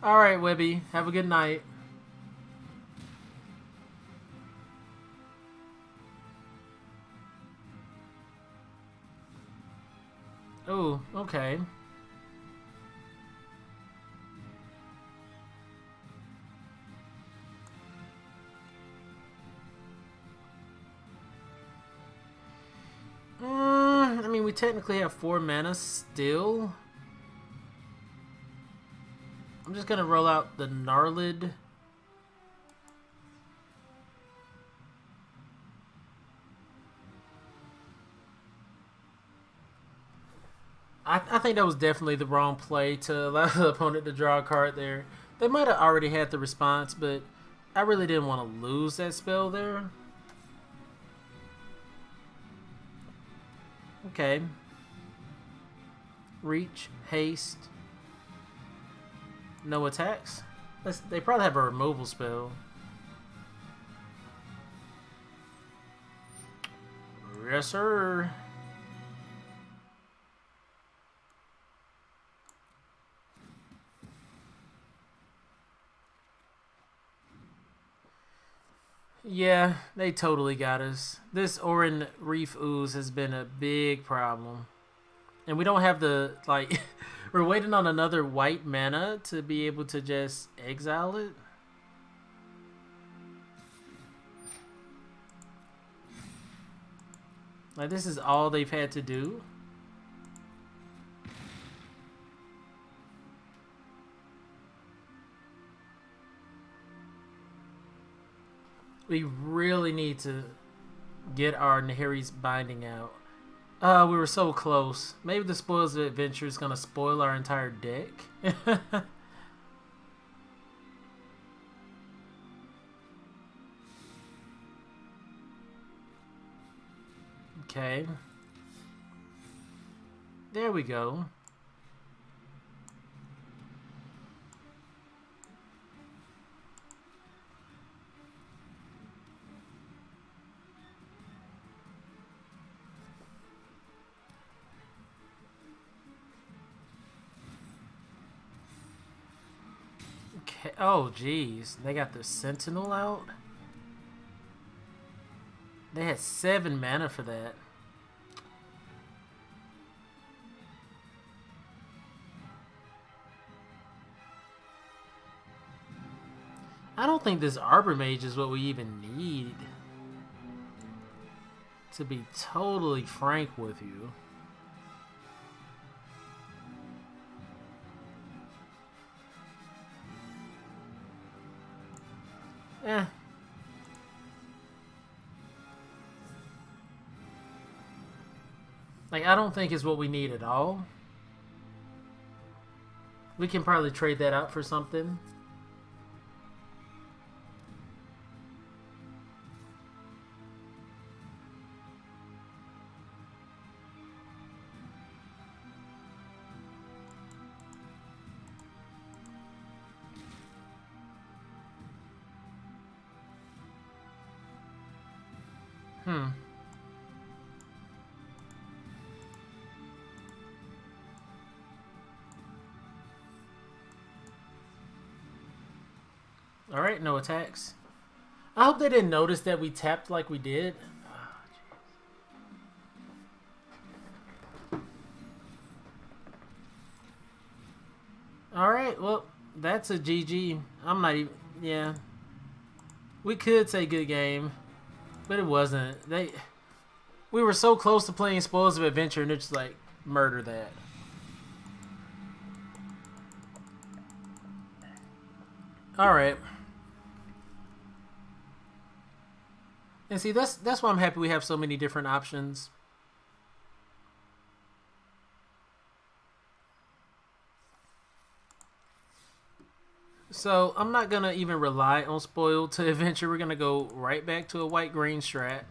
Alright, Webby. Have a good night. Oh, okay. I mean, we technically have 4 mana still. I'm just gonna roll out the Gnarlid. I think that was definitely the wrong play to allow the opponent to draw a card there. They might have already had the response, but I really didn't want to lose that spell there. Okay. Reach, haste. No attacks? They probably have a removal spell. Yes, sir. Yeah, they totally got us. This Orin Reef Ooze has been a big problem. And we don't have the, like, we're waiting on another white mana to be able to just exile it. Like, this is all they've had to do. We really need to get our Nahiri's Binding out. We were so close. Maybe the Spoils of Adventure is going to spoil our entire deck. Okay. There we go. Okay. Oh, geez. They got the Sentinel out? They had 7 mana for that. I don't think this Arbor Mage is what we even need. To be totally frank with you. Eh. Like, I don't think it's what we need at all. We can probably trade that out for something. Alright, no attacks. I hope they didn't notice that we tapped like we did. Alright, well, that's a GG. I'm not even... Yeah. We could say good game, but it wasn't. We were so close to playing Spoils of Adventure, and it's just like, murder that. Alright. And see, that's why I'm happy we have so many different options. So I'm not gonna even rely on Spoiled to Adventure. We're gonna go right back to a white-green strat.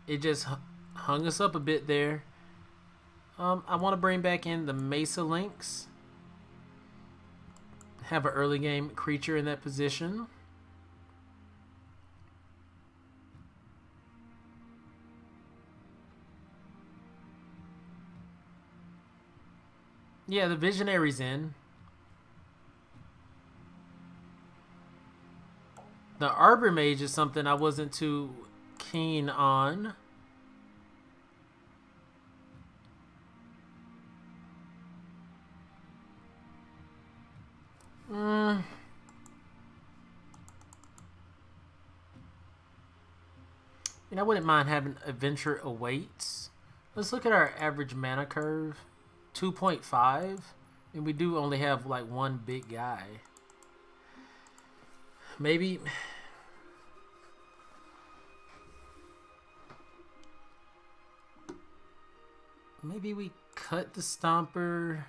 It just hung us up a bit there. I want to bring back in the Mesa Lynx. Have an early game creature in that position. Yeah, the Visionary's in. The Arbor Mage is something I wasn't too keen on. I mean, I wouldn't mind having Adventure Awaits. Let's look at our average mana curve. 2.5. And we do only have like one big guy. Maybe we cut the Stomper.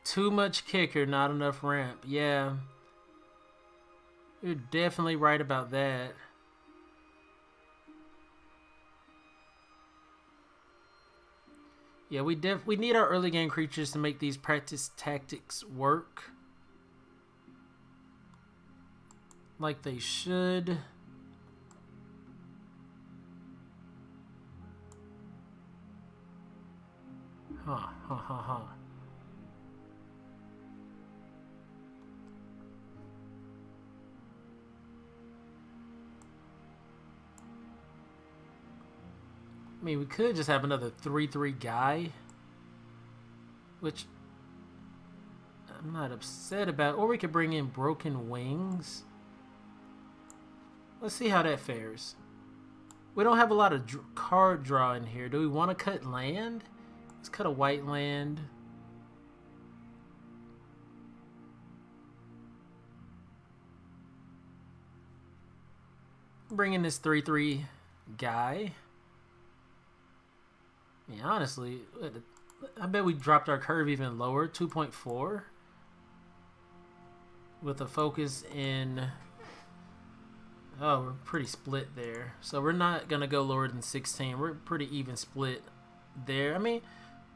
Too much kicker, not enough ramp. Yeah. You're definitely right about that. Yeah, we need our early game creatures to make these practice tactics work. Like they should. Huh. I mean, we could just have another 3/3 guy, which I'm not upset about. Or we could bring in Broken Wings. Let's see how that fares. We don't have a lot of card draw in here. Do we want to cut land? Let's cut a white land. Bring in this 3/3 guy. Yeah, honestly, I bet we dropped our curve even lower, 2.4. With a focus in... Oh, we're pretty split there. So we're not going to go lower than 16. We're pretty even split there. I mean,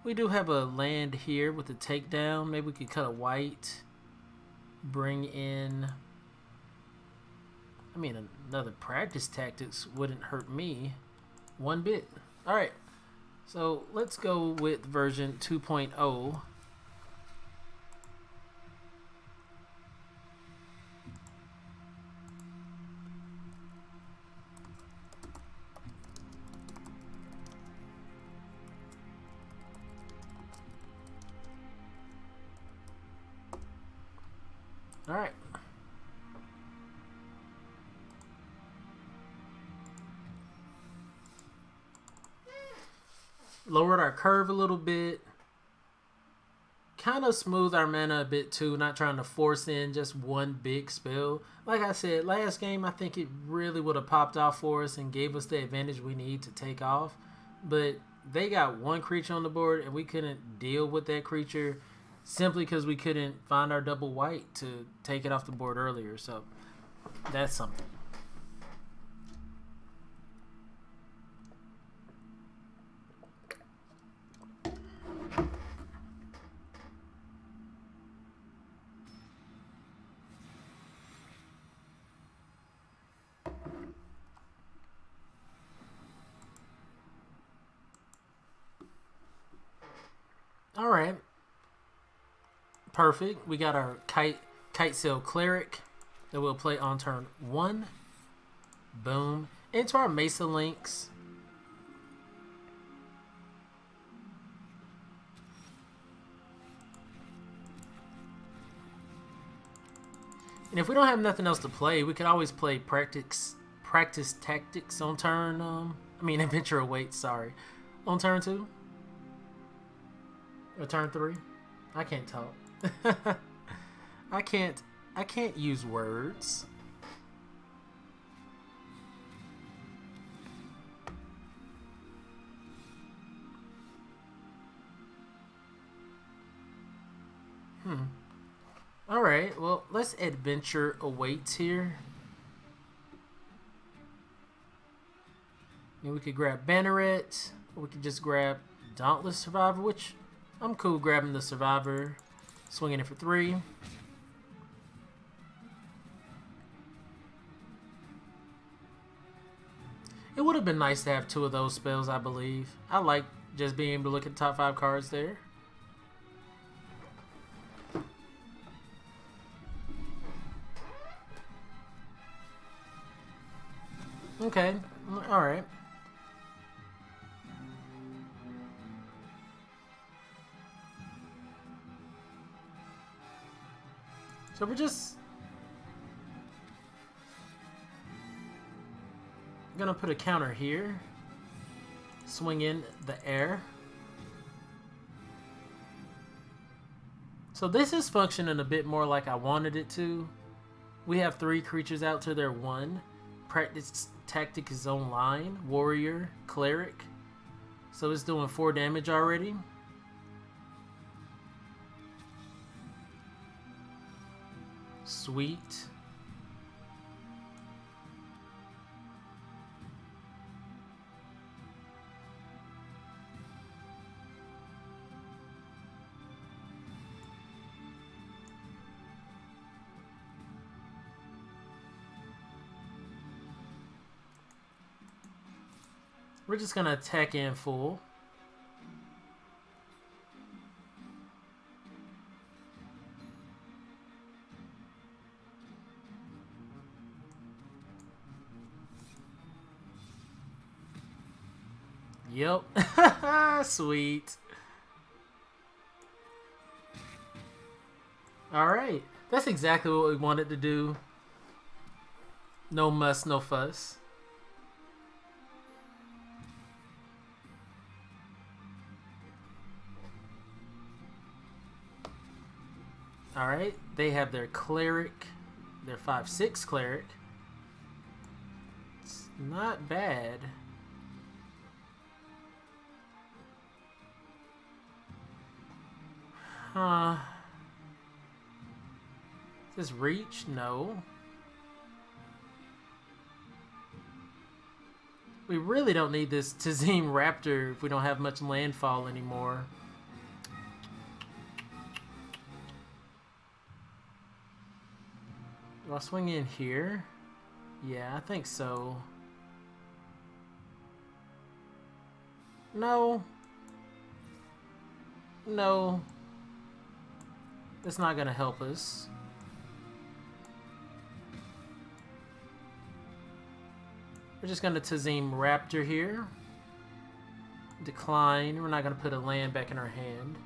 we do have a land here with a takedown. Maybe we could cut a white. Bring in... I mean, another practice tactics wouldn't hurt me one bit. Alright. So let's go with version 2.0. All right. Lowered our curve a little bit. Kind of smooth our mana a bit too, not trying to force in just one big spell. Like I said, last game I think it really would have popped off for us and gave us the advantage we need to take off. But they got one creature on the board and we couldn't deal with that creature simply because we couldn't find our double white to take it off the board earlier. So that's something. All right. Perfect. We got our kite sail cleric that we'll play on turn 1. Boom. Into our Mesa links. And if we don't have nothing else to play, we could always play practice tactics on turn. Adventure awaits. Sorry, on turn 2 or turn 3. I can't talk. I can't use words. Alright, well, let's adventure awaits here. And we could grab Banneret, or we could just grab Dauntless Survivor, which I'm cool grabbing the Survivor, swinging it for 3. It would have been nice to have 2 of those spells, I believe. I like just being able to look at the top 5 cards there. Okay, alright. So we're just gonna put a counter here. Swing in the air. So this is functioning a bit more like I wanted it to. We have 3 creatures out to their 1. Practice tactic is online. Warrior, cleric. So it's doing 4 damage already. Sweet. We're just gonna attack in full. Yep. Sweet. Alright. That's exactly what we wanted to do. No muss, no fuss. Alright, they have their cleric, their 5/6 cleric. It's not bad. Does this reach? No. We really don't need this Tazim Raptor if we don't have much landfall anymore. Do I swing in here? Yeah, I think so. No. No. That's not gonna help us. We're just gonna Tazim Raptor here. Decline. We're not gonna put a land back in our hand.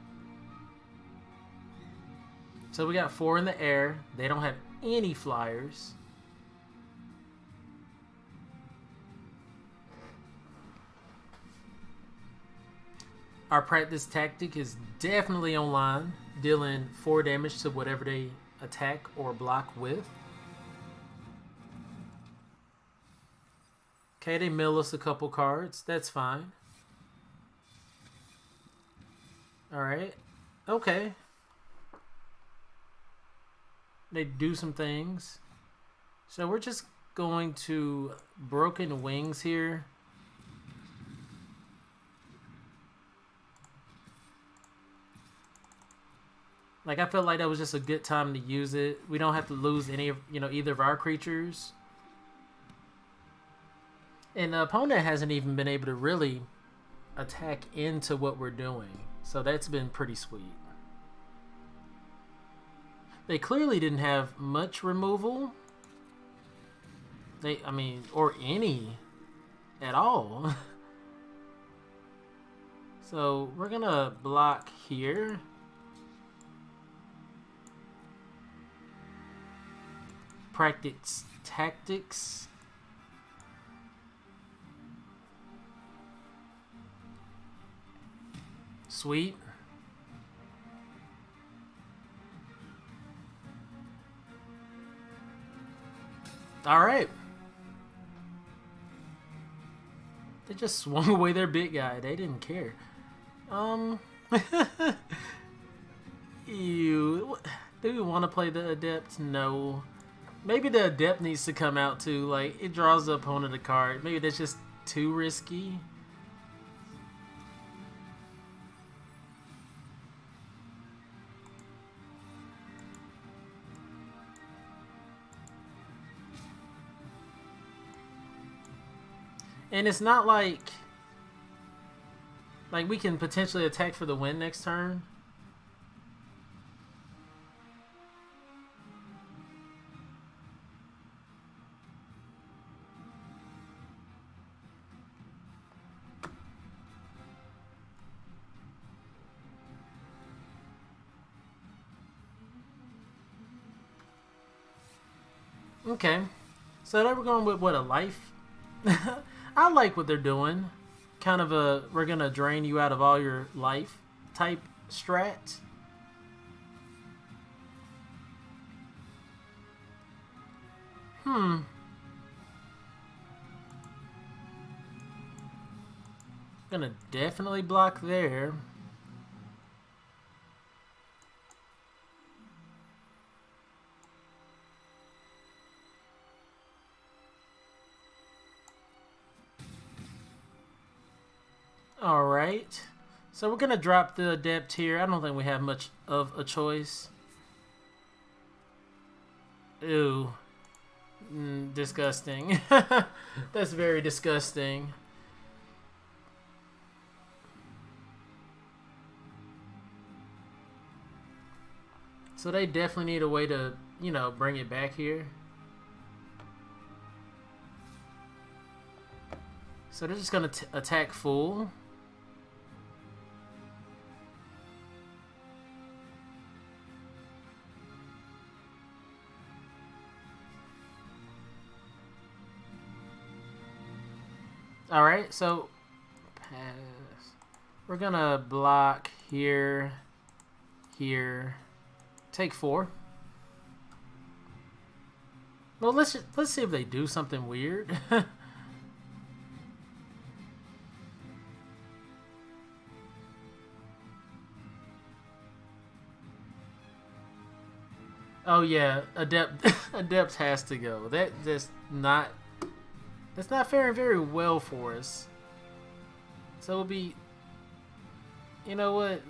So we got 4 in the air. They don't have any flyers. Our practice tactic is definitely online, dealing 4 damage to whatever they attack or block with. Okay, they mill us a couple cards. That's fine. Alright. Okay. They do some things. So we're just going to Broken Wings here. Like, I felt like that was just a good time to use it. We don't have to lose any of, either of our creatures. And the opponent hasn't even been able to really attack into what we're doing. So that's been pretty sweet. They clearly didn't have much removal. Or any at all. So we're gonna block here. Practice tactics. Sweet. All right. They just swung away their big guy. They didn't care. Ew. Do we want to play the Adept? No. Maybe the Adept needs to come out too. Like, it draws the opponent a card. Maybe that's just too risky. And it's not like we can potentially attack for the win next turn. Okay. So now we're going with what, a life? I like what they're doing. Kind of a, we're going to drain you out of all your life type strat. Gonna definitely block there. Alright. So we're going to drop the Adept here. I don't think we have much of a choice. Ew. Disgusting. That's very disgusting. So they definitely need a way to, bring it back here. So they're just going to attack full. Alright, so pass. We're gonna block here, here, take 4. Well, let's see if they do something weird. Oh yeah, Adept has to go. That's not faring very well for us. So it'll be, you know what?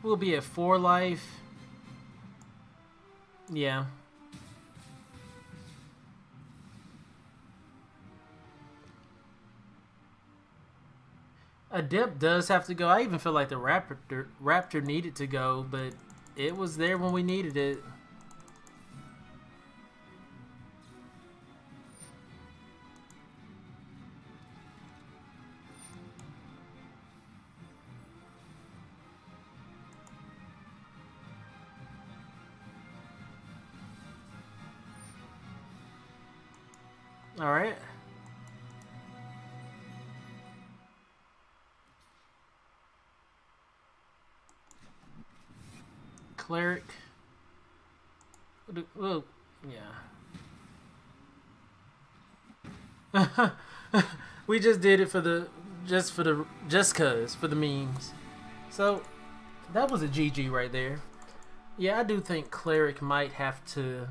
We'll be at 4 life. Yeah. Adept does have to go. I even feel like the Raptor needed to go, but it was there when we needed it. All right. Cleric. Well, yeah. We just did it for the for the memes. So that was a GG right there. Yeah, I do think cleric might have to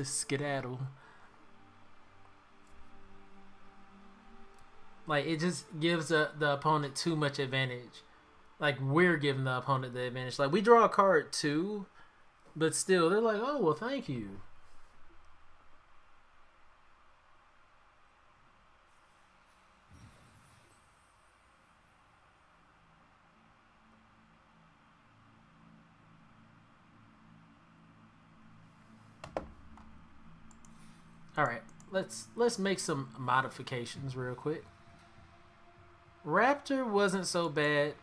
skedaddle. Like it just gives the opponent too much advantage. Like we're giving the opponent the advantage. Like we draw a card too, but still they're like, oh well, thank you. All right, let's make some modifications real quick. Raptor wasn't so bad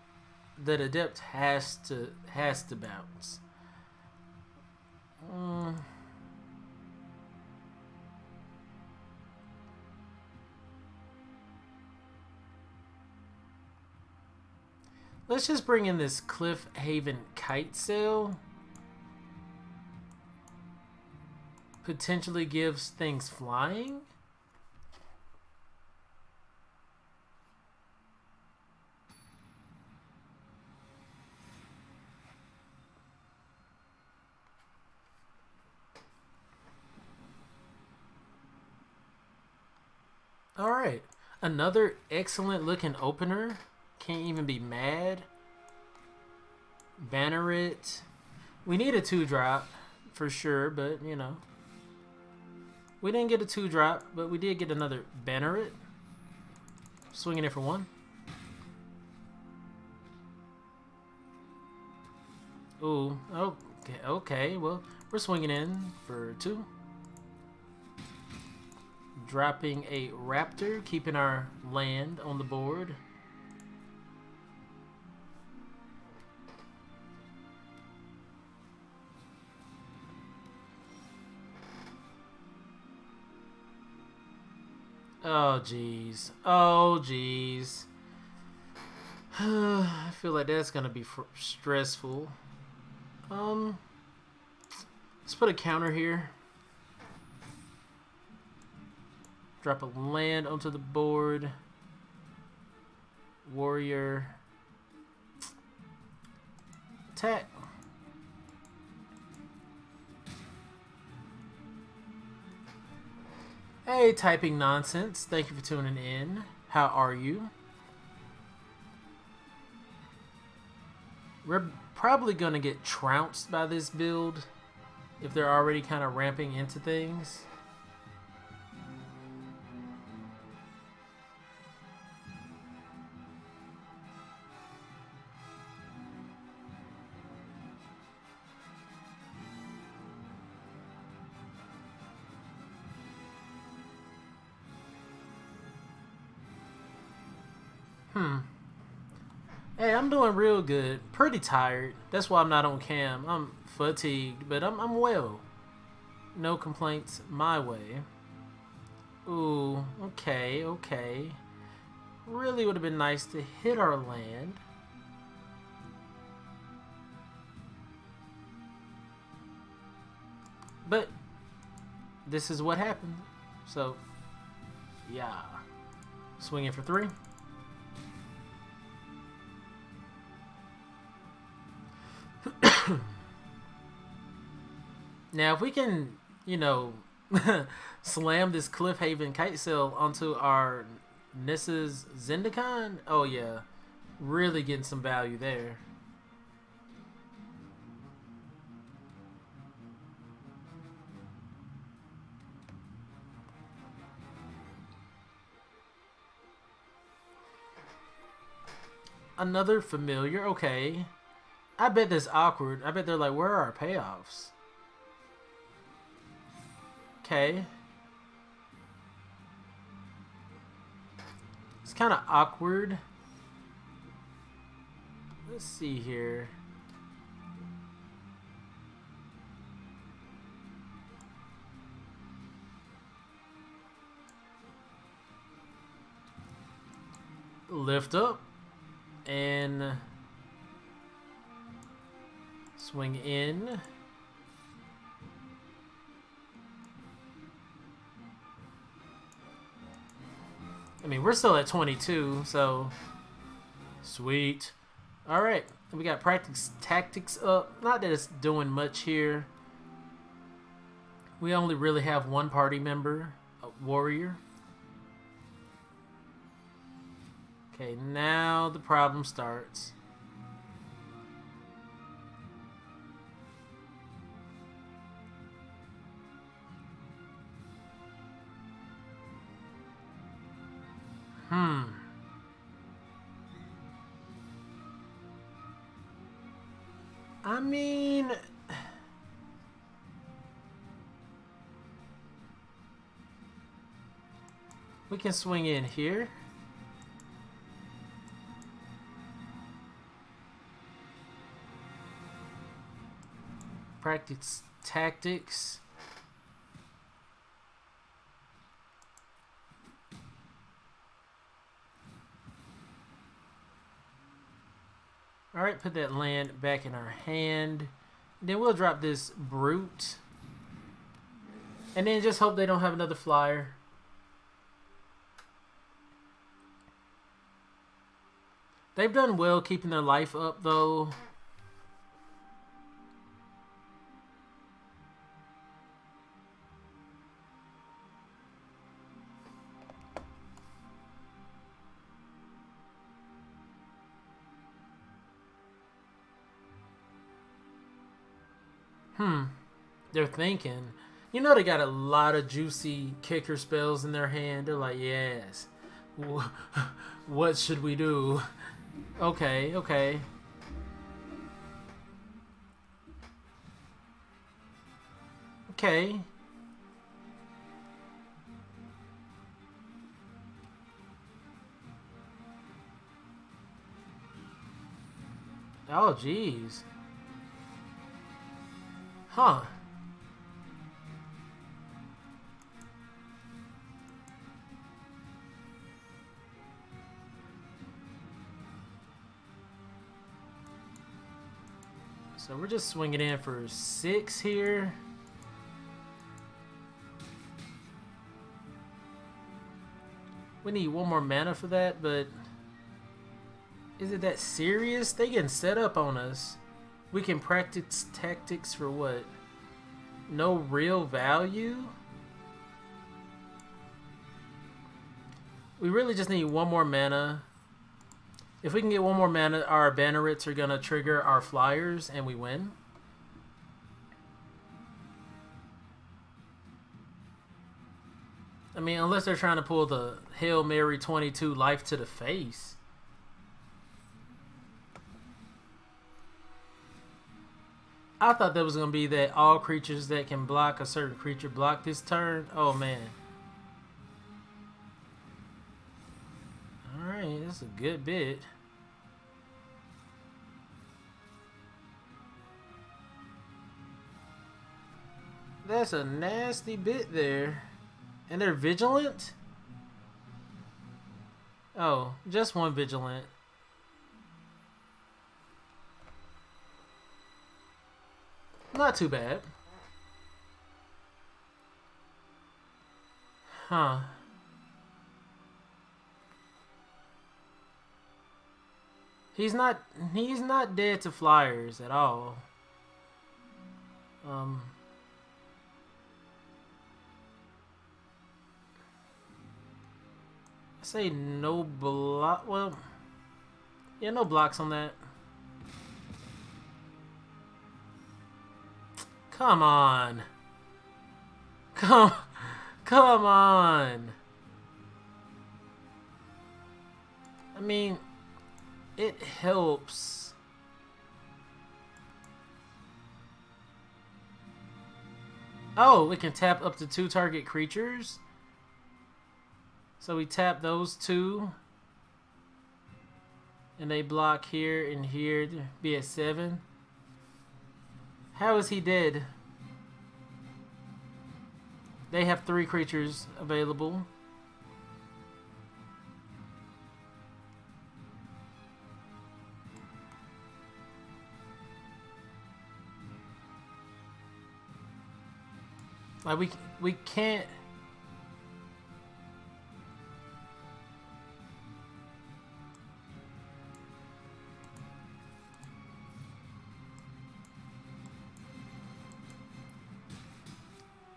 that Adept has to bounce. Let's just bring in this Cliff Haven Kite Sail. Potentially gives things flying. Alright. Another excellent looking opener. Can't even be mad. Banner it. We need a 2-drop for sure, but you know. We didn't get a 2-drop, but we did get another banner it. Swinging it for 1. Ooh, okay. Well, we're swinging in for 2. Dropping a raptor, keeping our land on the board. Oh, jeez. Oh, jeez. I feel like that's going to be stressful. Let's put a counter here. Drop a land onto the board. Warrior. Attack. Hey, typing nonsense. Thank you for tuning in. How are you? We're probably going to get trounced by this build if they're already kind of ramping into things. Hey, I'm doing real good. Pretty tired. That's why I'm not on cam. I'm fatigued, but I'm well. No complaints my way. Ooh, okay. Really would have been nice to hit our land. But this is what happened. So, yeah. Swinging for 3. Now, if we can, you know, slam this Cliff Haven Kite Sail onto our Nissa's Zendikar, oh yeah, really getting some value there. Another familiar, okay. I bet that's awkward. I bet they're like, where are our payoffs? Okay. It's kind of awkward. Let's see here. lift up and swing in. I mean, we're still at 22, so sweet. All right, we got practice tactics up. Not that it's doing much here. We only really have one party member, a warrior. Okay, now the problem starts. I mean, we can swing in here. Practice tactics. Alright, put that land back in our hand. Then we'll drop this brute. And then just hope they don't have another flyer. They've done well keeping their life up, though. They're thinking. You know they got a lot of juicy kicker spells in their hand. They're like, yes. What should we do? Okay, okay. Okay. Oh, jeez. Huh. So we're just swinging in for 6 here. We need one more mana for that, but is it that serious? They getting set up on us. We can practice tactics for what? No real value? We really just need one more mana. If we can get one more mana, our bannerets are going to trigger our flyers and we win. I mean, unless they're trying to pull the Hail Mary 22 life to the face. I thought that was going to be that all creatures that can block a certain creature block this turn. Oh, man. Alright, that's a good bit. That's a nasty bit there. And they're vigilant? Oh, just one vigilant. Not too bad. Huh. He's not dead to flyers at all. I say no block. Well, yeah, no blocks on that. Come on. Come on. I mean, it helps. Oh, we can tap up to 2 target creatures. So we tap those 2. And they block here and here to be at 7. How is he dead? They have 3 creatures available. Like we can't.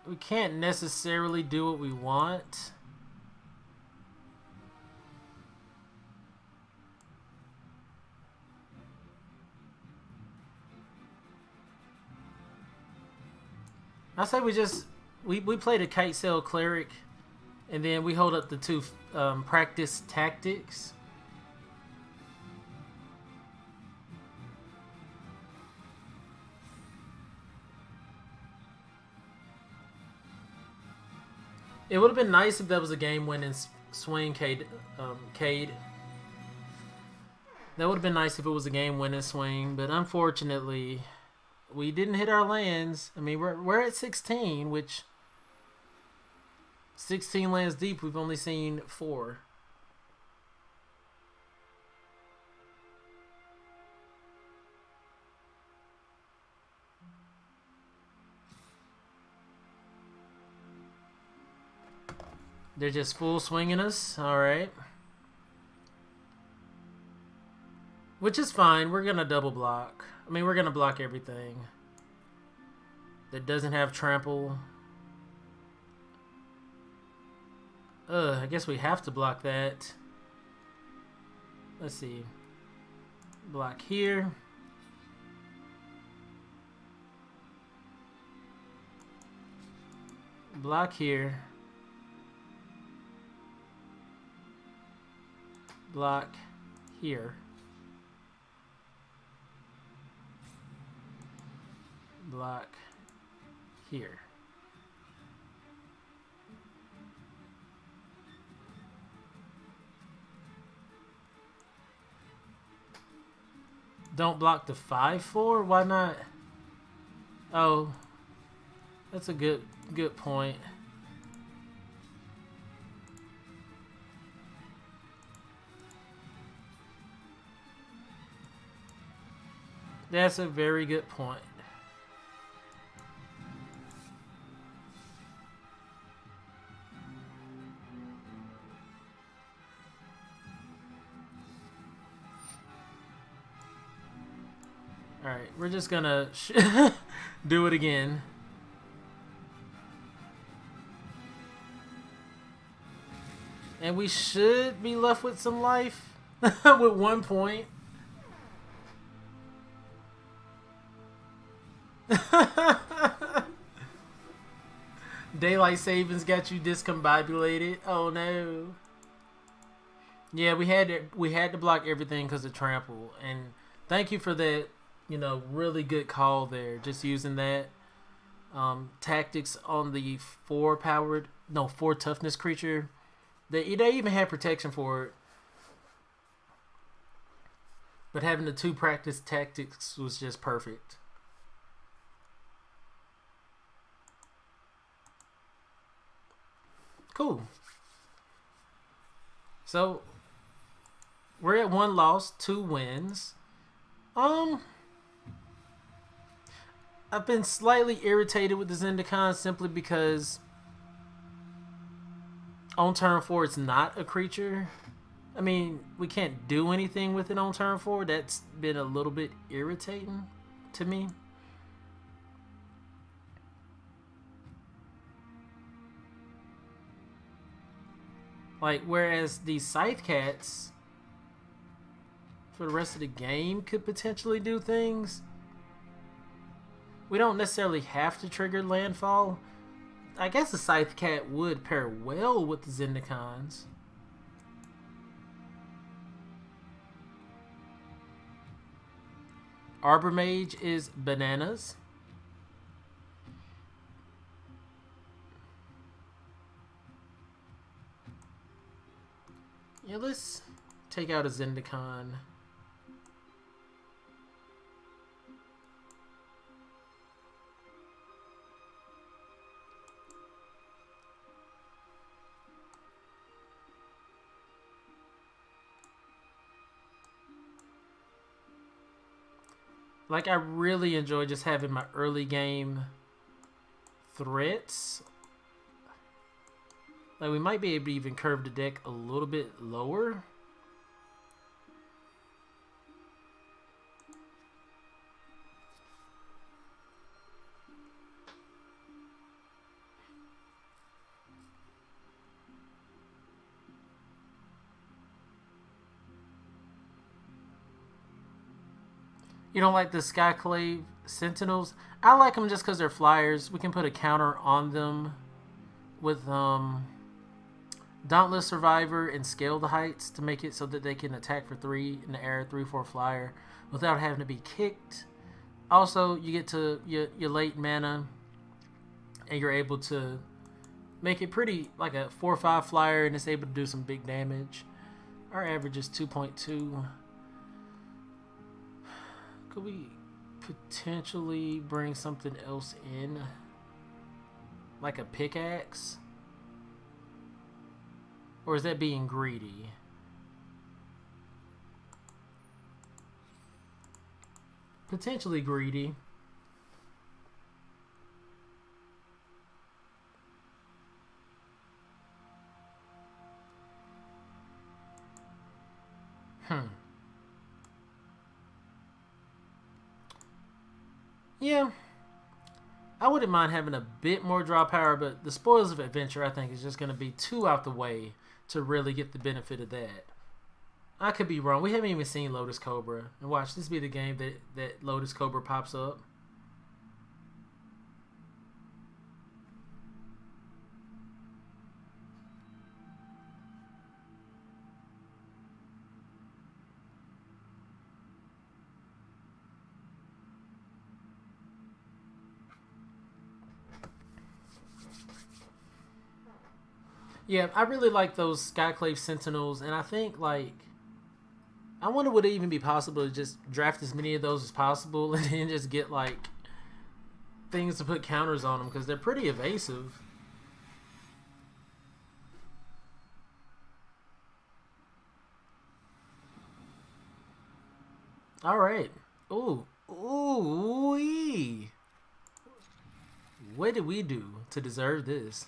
We can't necessarily do what we want. I say we played a kite sail cleric, and then we hold up the two practice tactics. It would have been nice if that was a game-winning swing, Cade. That would have been nice if it was a game-winning swing, but unfortunately, we didn't hit our lands. I mean, we're at 16, which 16 lands deep. We've only seen 4. They're just full swinging us. All right. Which is fine. We're going to double block. I mean, we're going to block everything that doesn't have trample. I guess we have to block that. Let's see. Block here. Block here. Block here. Block here. Don't block the 5/4? Why not? Oh, that's a good point. That's a very good point. Alright, we're just gonna do it again. And we should be left with some life. With 1 point. Daylight savings got you discombobulated. Oh no. Yeah, we had to block everything because of trample. And thank you for that, really good call there. Just using that tactics on the 4 toughness creature. They even had protection for it. But having the 2 practice tactics was just perfect. Cool. So we're at 1 loss, 2 wins. I've been slightly irritated with the Zendikar simply because on turn 4 it's not a creature. I mean, we can't do anything with it on turn 4. That's been a little bit irritating to me. Like, whereas the Scythe Cats for the rest of the game could potentially do things. We don't necessarily have to trigger landfall. I guess the Scythe Cat would pair well with the Zendikars. Arbor Mage is bananas. Yeah, let's take out a Zendikar. Like, I really enjoy just having my early game threats. Like, we might be able to even curve the deck a little bit lower. You don't like the Skyclave Sentinels? I like them just because they're flyers. We can put a counter on them with Dauntless Survivor and Scale the Heights to make it so that they can attack for 3 in the air, 3/4 flyer, without having to be kicked. Also, you get to your late mana, and you're able to make it pretty like a 4/5 flyer, and it's able to do some big damage. Our average is 2.2. Could we potentially bring something else in? Like a pickaxe? Or is that being greedy? Potentially greedy. Yeah. I wouldn't mind having a bit more draw power, but the Spoils of Adventure, I think, is just going to be too out the way to really get the benefit of that. I could be wrong. We haven't even seen Lotus Cobra. And watch, this be the game that Lotus Cobra pops up. Yeah, I really like those Skyclave Sentinels, and I think, like, I wonder would it even be possible to just draft as many of those as possible and then just get, like, things to put counters on them, because they're pretty evasive. Alright. Ooh. Ooh-wee. What did we do to deserve this?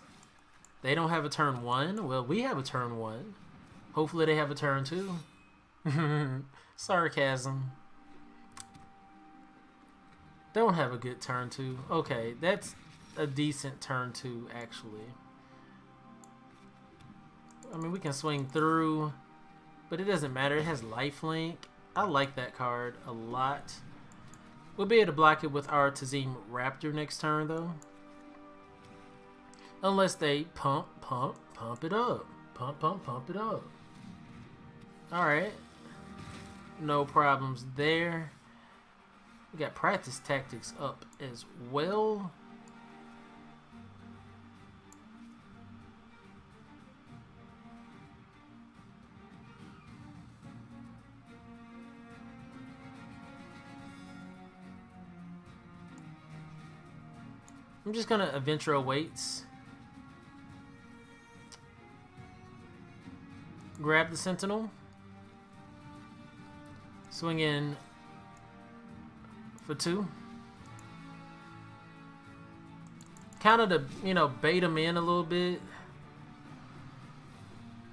They don't have a turn 1. Well, we have a turn 1. Hopefully they have a turn 2. Sarcasm. Don't have a good turn 2. Okay, that's a decent turn 2, actually. I mean, we can swing through, but it doesn't matter. It has lifelink. I like that card a lot. We'll be able to block it with our Tazim Raptor next turn, though. Unless they pump it up. Pump it up. Alright. No problems there. We got Practice Tactics up as well. I'm just going to Adventure Awaits. Grab the Sentinel. Swing in for 2. Kind of to, bait him in a little bit.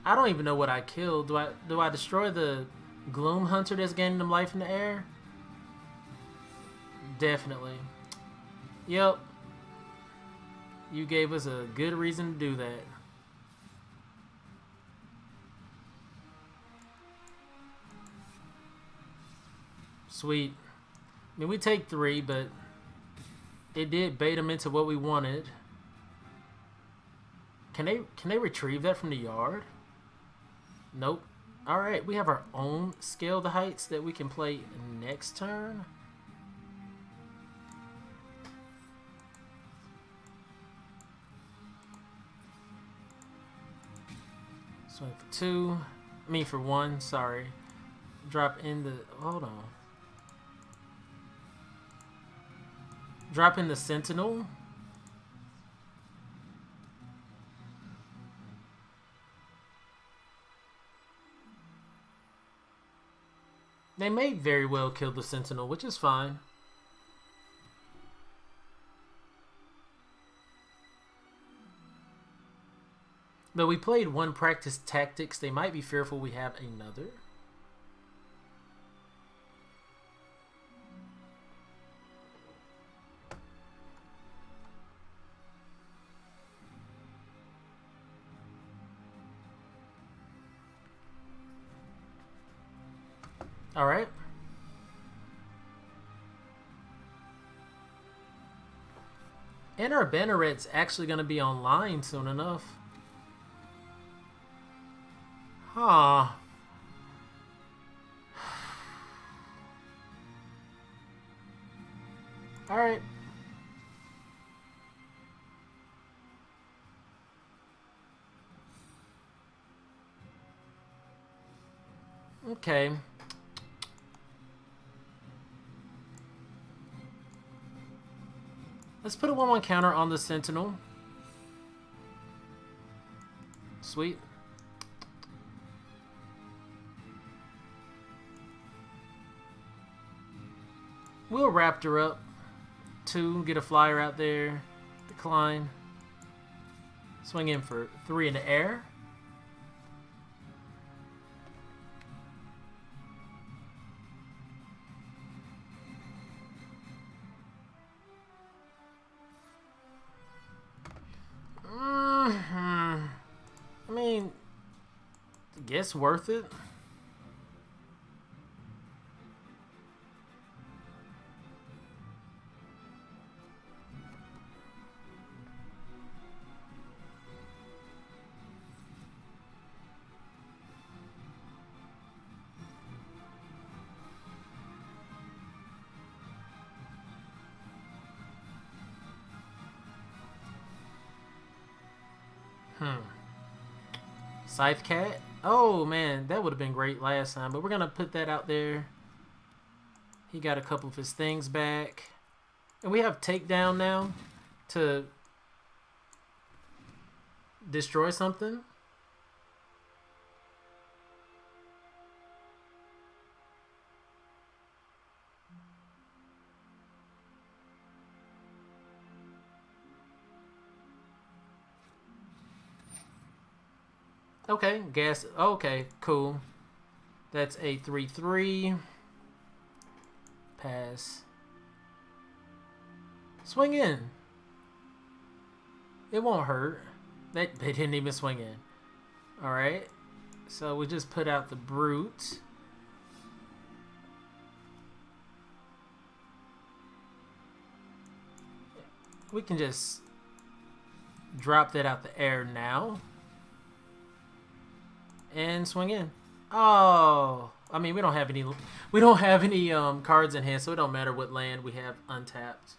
I don't even know what I killed. Do I destroy the Gloom Hunter that's gaining them life in the air? Definitely. Yep. You gave us a good reason to do that. Sweet. I mean, we take 3, but it did bait them into what we wanted. Can they retrieve that from the yard? Nope. Alright, we have our own Scale the Heights that we can play next turn. Swing for 2. I mean for 1, sorry. Drop in the... Hold on. Drop in the Sentinel. They may very well kill the Sentinel, which is fine. Though we played one practice tactics, they might be fearful we have another. All right. And our Banneret's actually going to be online soon enough. Huh. All right. Okay. Let's put a 1/1 counter on the Sentinel. Sweet. We'll Raptor up. 2, get a flyer out there. Decline. Swing in for 3 in the air. I mean, I guess worth it. Scythe Cat. Oh man, that would have been great last time, but we're gonna put that out there. He got a couple of his things back. And we have takedown now to destroy something. Okay, gas. Okay, cool. That's a 3/3. Pass. Swing in. It won't hurt. They didn't even swing in. Alright. So we just put out the Brute. We can just drop that out the air now. And swing in. Oh, I mean we don't have any cards in hand, so it don't matter what land we have untapped.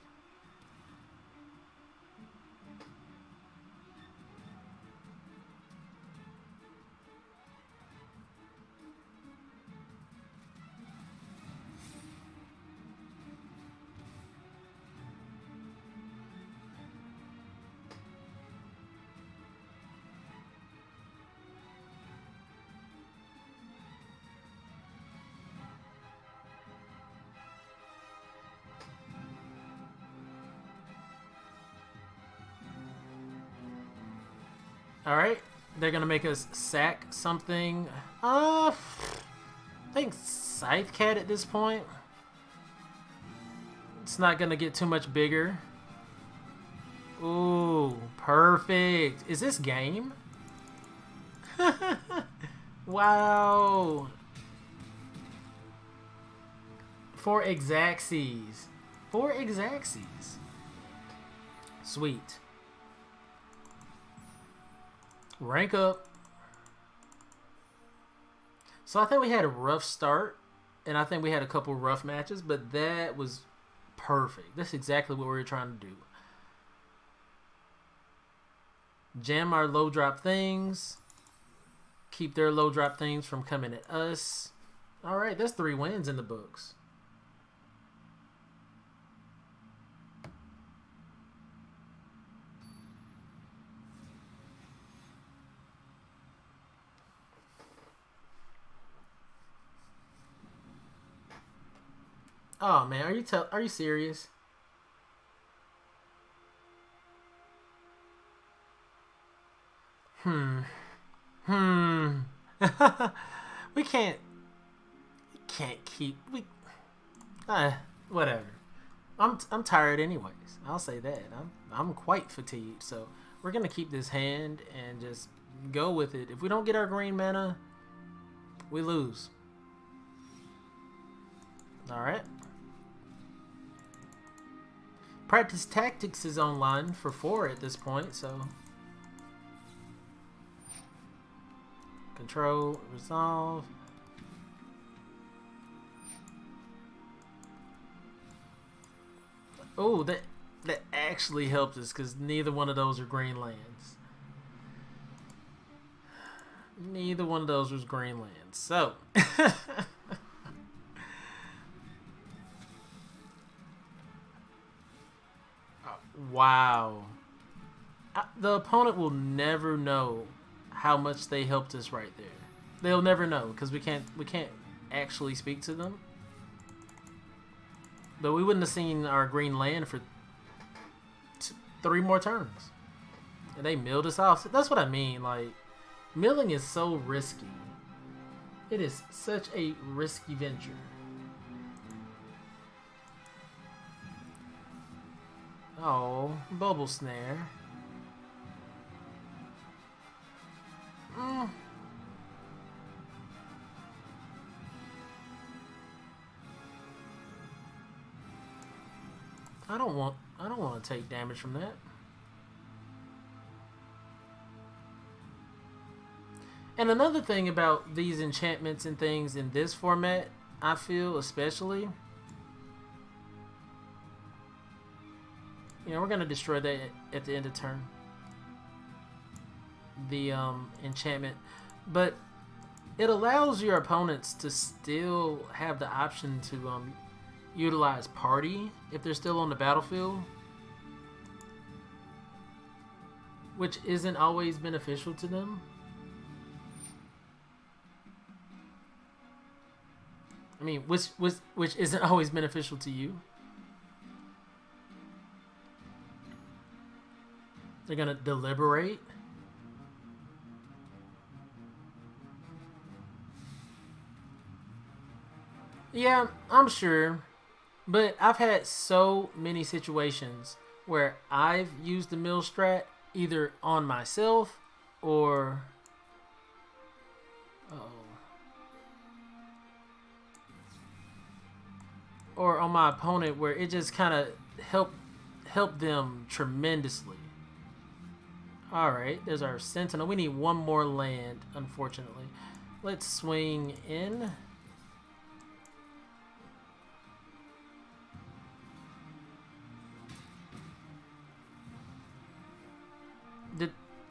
Alright, they're gonna make us sack something. I think Scythe Cat at this point. It's not gonna get too much bigger. Ooh, perfect. Is this game? Wow. 4 Exaxes. 4 Exaxes. Sweet. Rank up. So I think we had a rough start, and I think we had a couple rough matches, but that was perfect. That's exactly what we were trying to do. Jam our low drop things. Keep their low drop things from coming at us. Alright, that's 3 wins in the books. Oh man, are you serious? Hmm. Hmm. We can't keep we whatever. I'm tired anyways. I'll say that. I'm quite fatigued. So we're gonna keep this hand and just go with it. If we don't get our green mana, we lose. All right. Practice Tactics is online for 4 at this point, so control, resolve. Oh, that actually helped us because neither one of those are green lands. Neither one of those was green lands. So wow. The opponent will never know how much they helped us right there. They'll never know because we can't actually speak to them. But we wouldn't have seen our green land for 3 more turns. And they milled us off. That's what I mean. Like, milling is so risky. It is such a risky venture. Oh, bubble snare. Mm. I don't want to take damage from that. And another thing about these enchantments and things in this format, I feel especially, we're gonna destroy that at the end of turn. The enchantment, but it allows your opponents to still have the option to utilize party if they're still on the battlefield, which isn't always beneficial to them. I mean, which isn't always beneficial to you. They're gonna deliberate. Yeah, I'm sure. But I've had so many situations where I've used the mill strat either on myself or or on my opponent where it just kind of helped them tremendously. All right, there's our Sentinel. We need one more land, unfortunately. Let's swing in.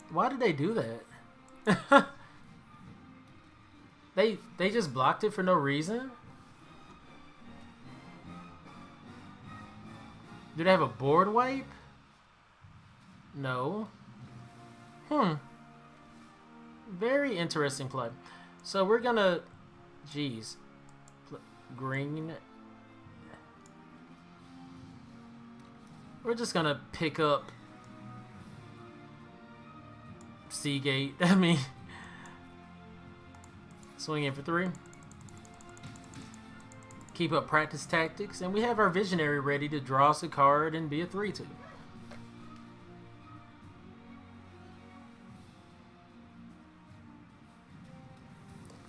Why did they do that? They just blocked it for no reason? Do they have a board wipe? No. Very interesting play. So we're gonna, jeez, green. We're just gonna pick up Seagate. I mean, swing in for 3. Keep up Practice Tactics, and we have our Visionary ready to draw us a card and be a 3/2.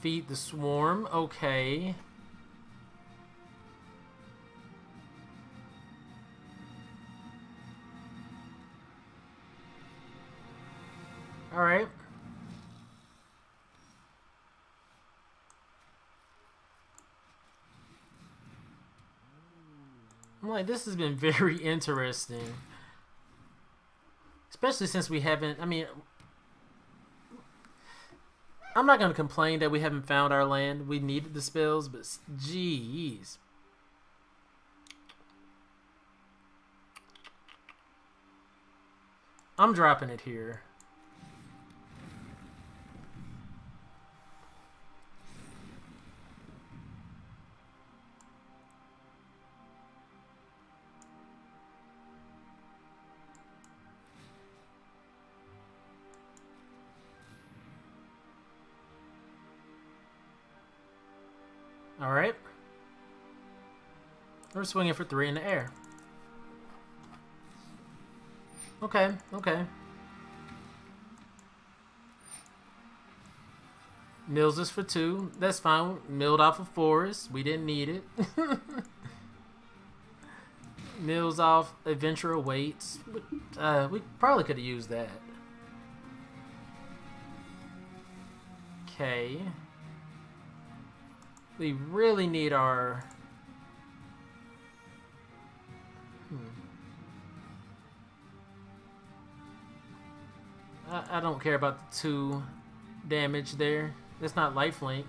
Feed the Swarm, okay. Alright. I'm like, this has been very interesting. Especially since we haven't, I mean, I'm not going to complain that we haven't found our land. We needed the spells, but jeez. I'm dropping it here. Alright. We're swinging for 3 in the air. Okay, okay. Mills is for 2. That's fine. Milled off of Forest. We didn't need it. Mills off Adventure Awaits. We probably could have used that. Okay. We really need our... I don't care about the 2 damage there. It's not lifelink.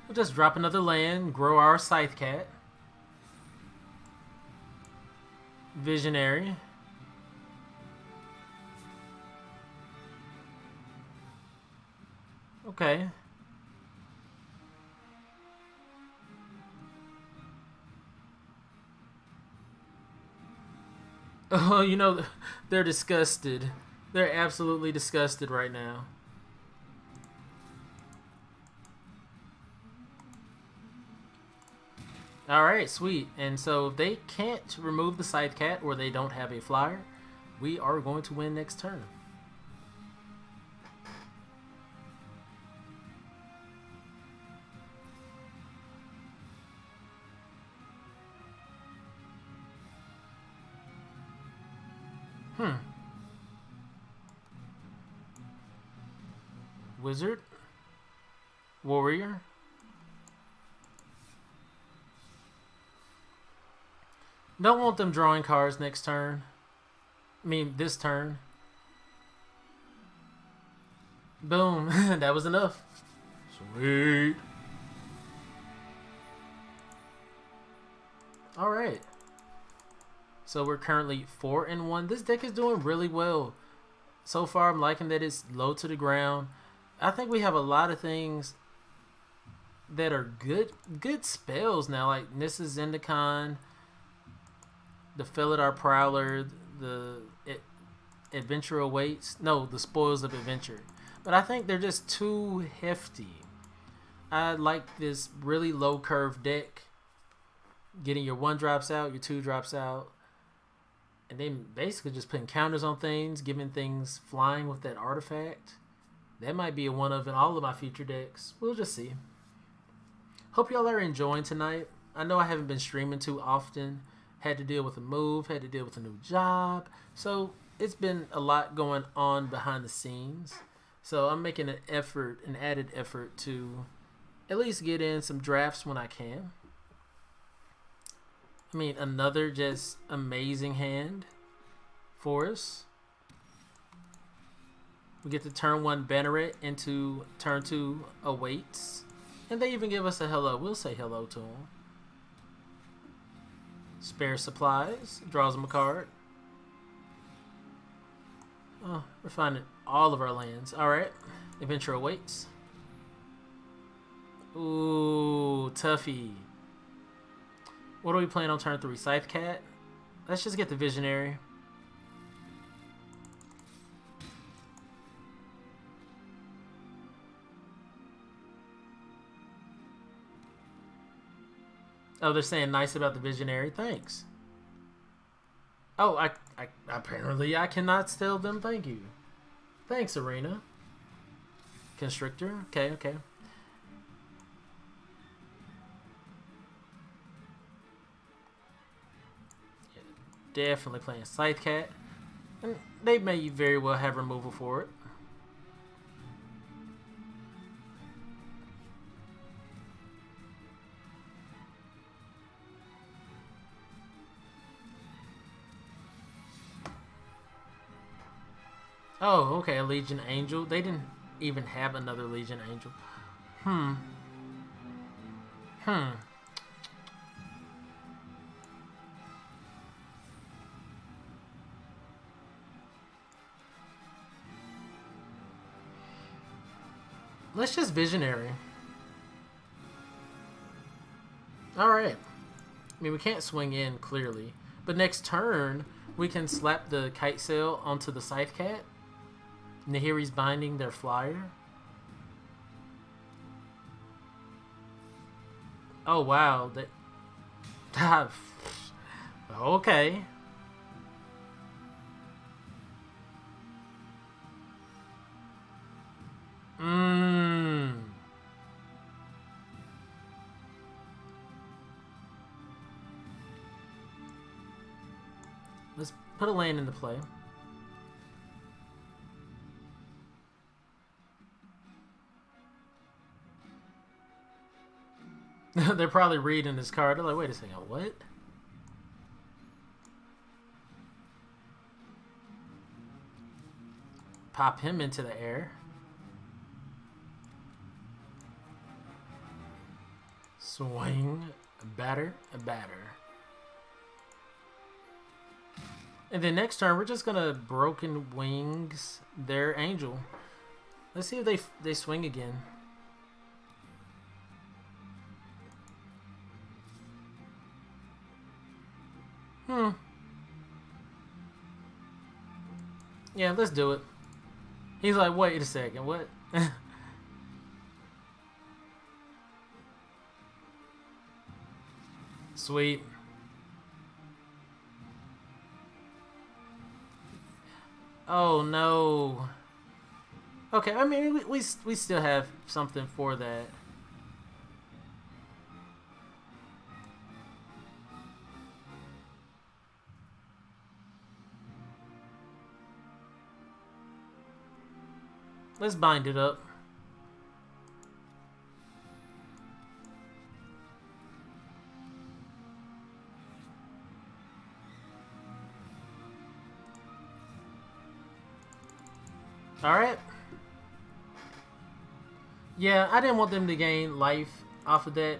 We'll just drop another land, grow our Scythe Cat. Visionary. Okay. Oh, you know, they're disgusted. They're absolutely disgusted right now. Alright, sweet. And so if they can't remove the Scythe Cat or they don't have a flyer, we are going to win next turn. Wizard. Warrior. Don't want them drawing cards next turn. I mean, this turn. Boom. That was enough. Sweet. Alright. So we're currently 4-1. This deck is doing really well. So far, I'm liking that it's low to the ground. I think we have a lot of things that are good spells now, like Mrs. Zendikar, the Felidar Prowler, the Adventure Awaits. No, the Spoils of Adventure. But I think they're just too hefty. I like this really low curve deck. Getting your 1 drops out, your 2 drops out. And then basically just putting counters on things, giving things flying with that artifact. That might be a one of in all of my future decks. We'll just see. Hope y'all are enjoying tonight. I know I haven't been streaming too often. Had to deal with a move, had to deal with a new job. So it's been a lot going on behind the scenes. So I'm making an effort, an added effort to at least get in some drafts when I can. I mean, another just amazing hand for us. We get to turn 1 Banneret into turn 2 Awaits. And they even give us a hello. We'll say hello to them. Spare Supplies. Draws them a card. Oh, we're finding all of our lands. Alright. Adventure Awaits. Ooh, Tuffy. What are we playing on turn 3? Scythe Cat? Let's just get the Visionary. Oh, they're saying nice about the Visionary. Thanks. Oh, I apparently I cannot tell them thank you. Thanks, Arena. Constrictor. Okay, okay. Yeah, definitely playing Scythe Cat. And they may very well have removal for it. Oh, okay, a Legion Angel. They didn't even have another Legion Angel. Let's just Visionary. Alright. I mean, we can't swing in, clearly. But next turn, we can slap the Kite Sail onto the Scythe Cat Nahiri's binding their flyer. Oh wow, that okay. Mmm. Let's put a land into play. They're probably reading this card. They're like, wait a second, what? Pop him into the air. Swing, batter, batter. And then next turn, we're just gonna Broken Wings their Angel. Let's see if they swing again. Yeah, let's do it. He's like, wait a second, what? Sweet. Oh no. Okay, I mean we still have something for that. Let's bind it up. Alright. Yeah, I didn't want them to gain life off of that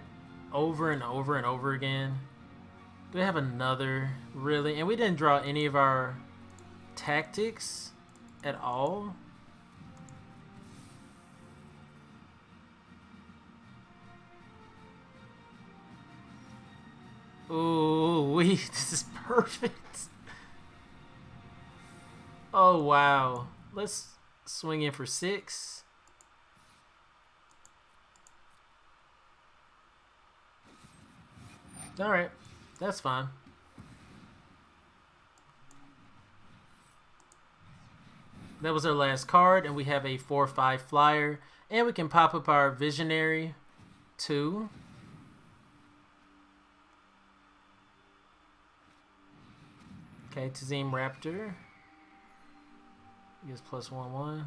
over and over and over again. Do we have another, really? And we didn't draw any of our tactics at all. Ooh, this is perfect. Oh, wow. Let's swing in for 6. Alright, that's fine. That was our last card, and we have a 4/5 flyer. And we can pop up our Visionary 2. Okay, Tazim Raptor. Gives +1/1.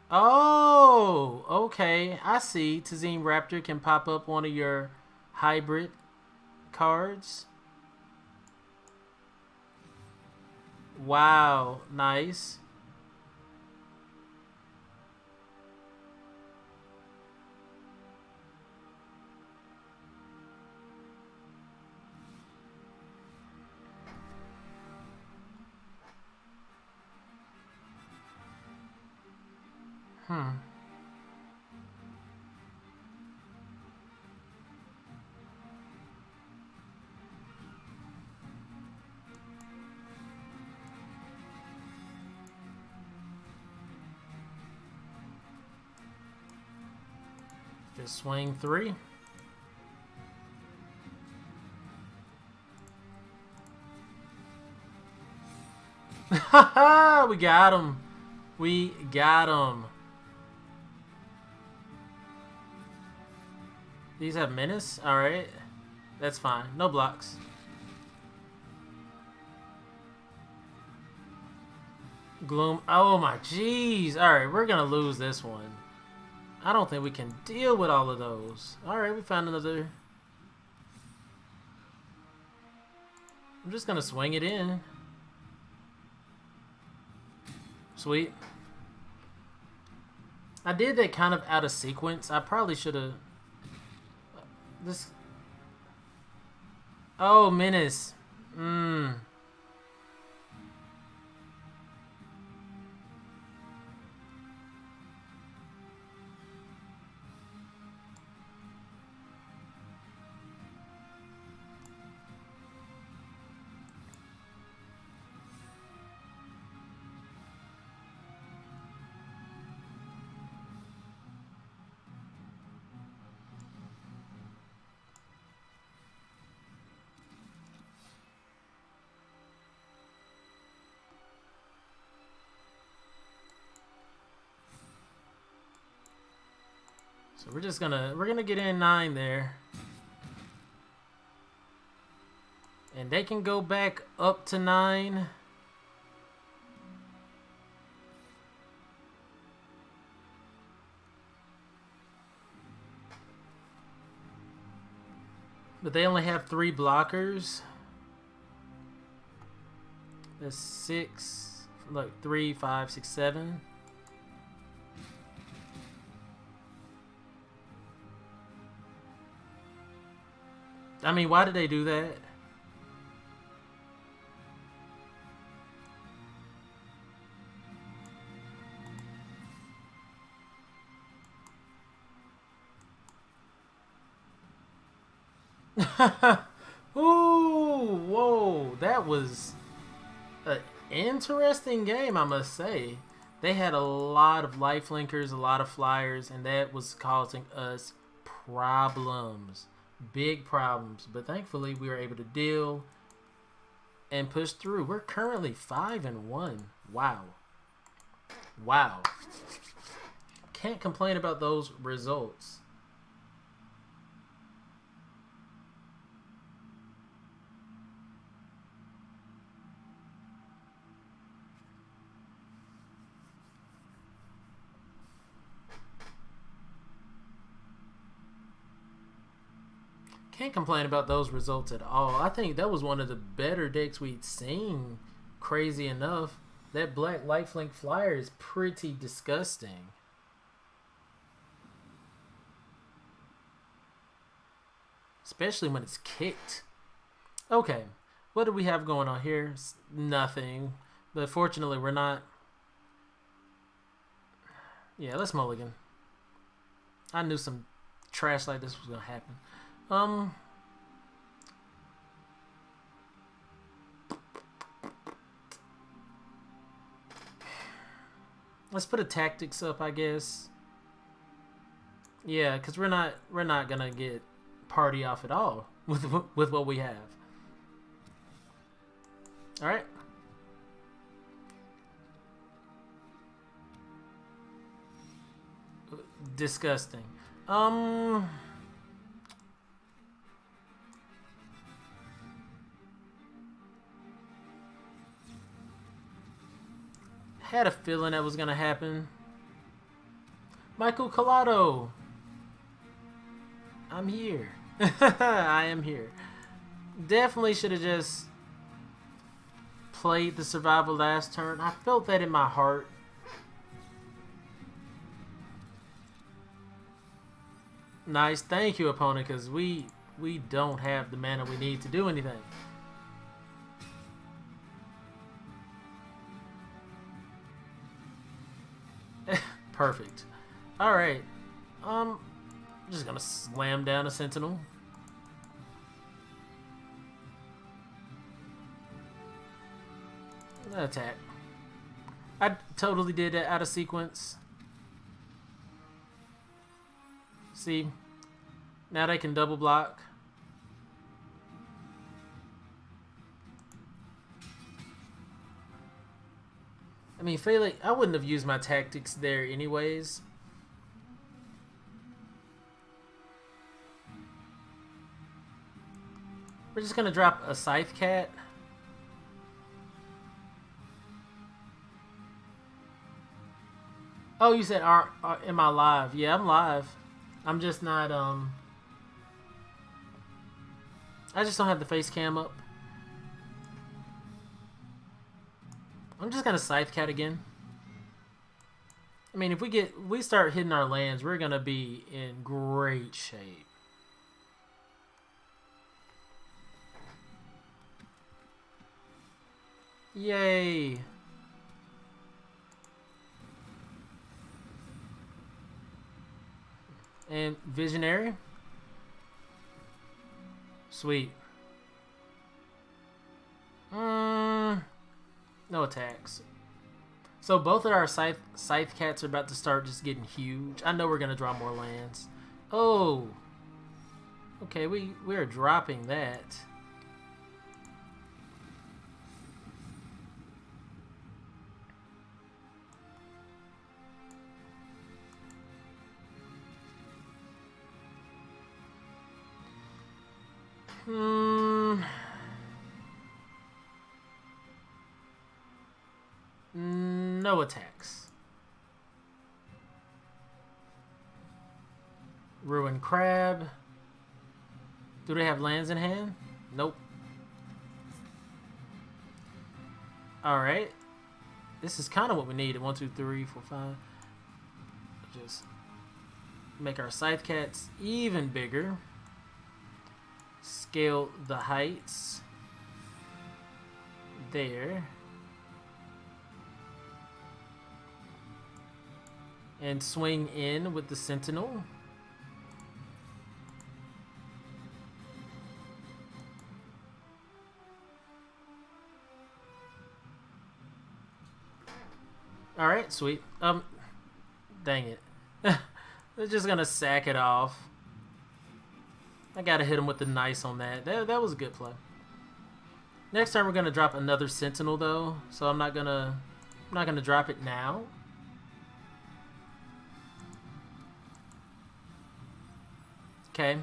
Oh, okay. I see. Tazim Raptor can pop up one of your hybrid cards. Wow, nice. Just swing 3. Haha, we got him. We got him. These have menace? Alright. That's fine. No blocks. Gloom. Oh my jeez. Alright, we're gonna lose this one. I don't think we can deal with all of those. Alright, we found another. I'm just gonna swing it in. Sweet. I did that kind of out of sequence. I probably should have. This. Oh, menace. So we're gonna get in 9 there. And they can go back up to 9. But they only have 3 blockers. That's 6. Look, 3, 5, 6, 7. I mean, why did they do that? Ooh, whoa, that was an interesting game, I must say. They had a lot of lifelinkers, a lot of flyers, and that was causing us problems. Big problems. But thankfully, we were able to deal and push through. We're currently 5-1. Wow. Wow. Can't complain about those results. Can't complain about those results at all. I think that was one of the better decks we'd seen, crazy enough. That black lifelink flyer is pretty disgusting. Especially when it's kicked. Okay, what do we have going on here? Nothing. But fortunately, we're not... Yeah, let's mulligan. I knew some trash like this was going to happen. Let's put a tactics up, I guess. Yeah, because we're not gonna get party off at all with what we have. All right. Disgusting. Had a feeling that was gonna happen. Michael Collado. I'm here. I am here. Definitely should have just played the survival last turn. I felt that in my heart. Nice. Thank you, opponent, because we don't have the mana we need to do anything. Perfect. Alright. Just gonna slam down a sentinel. Attack. I totally did that out of sequence. See? Now they can double block. I mean, Felix, I wouldn't have used my tactics there anyways. We're just gonna drop a Scythe Cat. Oh, you said, am I live? Yeah, I'm live. I'm just not, I just don't have the face cam up. I'm just gonna Scythe Cat again. I mean, if we start hitting our lands, we're gonna be in great shape. Yay! And Visionary. Sweet. No attacks. So both of our Scythe Cats are about to start just getting huge. I know we're going to draw more lands. Oh. Okay, we're dropping that. No attacks. Ruin Crab. Do they have lands in hand? Nope. Alright. This is kind of what we needed. 1, 2, 3, 4, 5. Just make our Scythe Cats even bigger. Scale the heights. There. And swing in with the Sentinel. Alright, sweet. Dang it. They're just gonna sack it off. I gotta hit him with the nice on that. That was a good play. Next time we're gonna drop another Sentinel though, so I'm not gonna drop it now. Okay.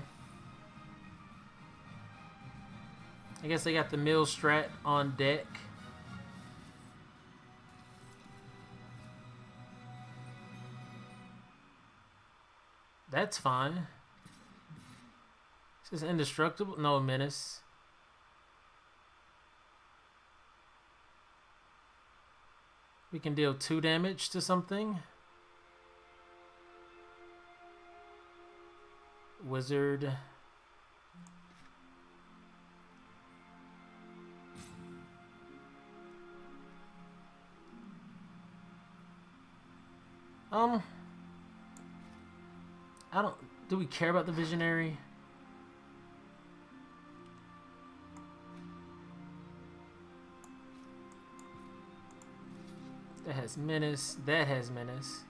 I guess they got the mill strat on deck. That's fine. This is indestructible. No, menace. We can deal 2 damage to something. Wizard. I don't... Do we care about the Visionary? That has menace. That has menace.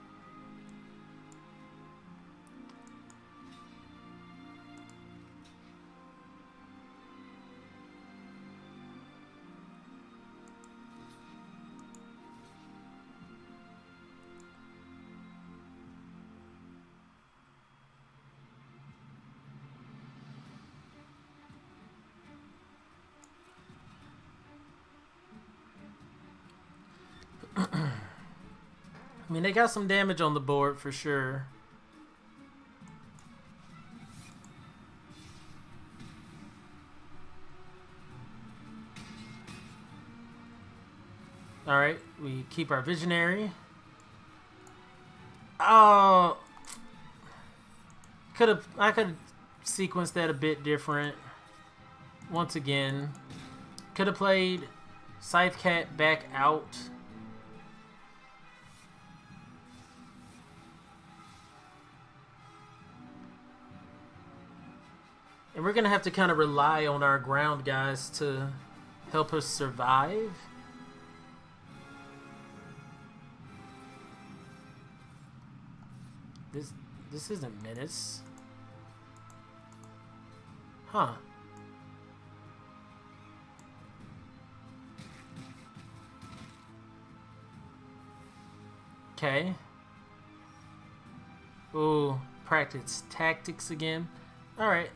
I mean, they got some damage on the board for sure. Alright, we keep our Visionary. Oh, I could have sequenced that a bit different. Once again, could have played Scythe Cat back out. And we're going to have to kind of rely on our ground guys to help us survive. This isn't menace. Huh. Okay. Ooh, practice tactics again. Alright.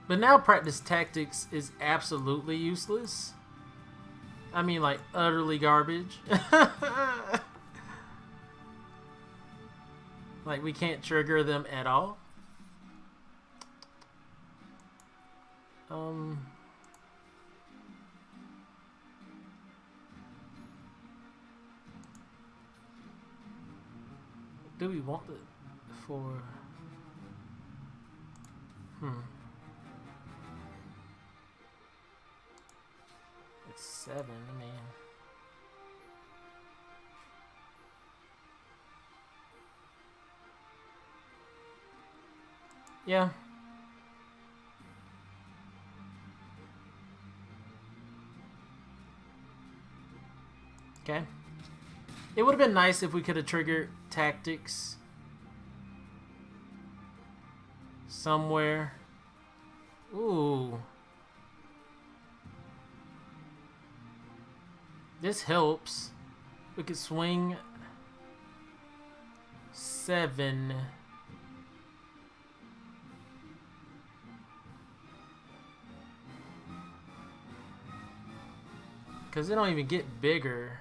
But now practice tactics is absolutely useless. I mean, like, utterly garbage. Like, we can't trigger them at all. Do we want it for... It's 7, I mean... Yeah. Okay. It would have been nice if we could have triggered tactics somewhere. Ooh. This helps. We could swing 7. Because they don't even get bigger.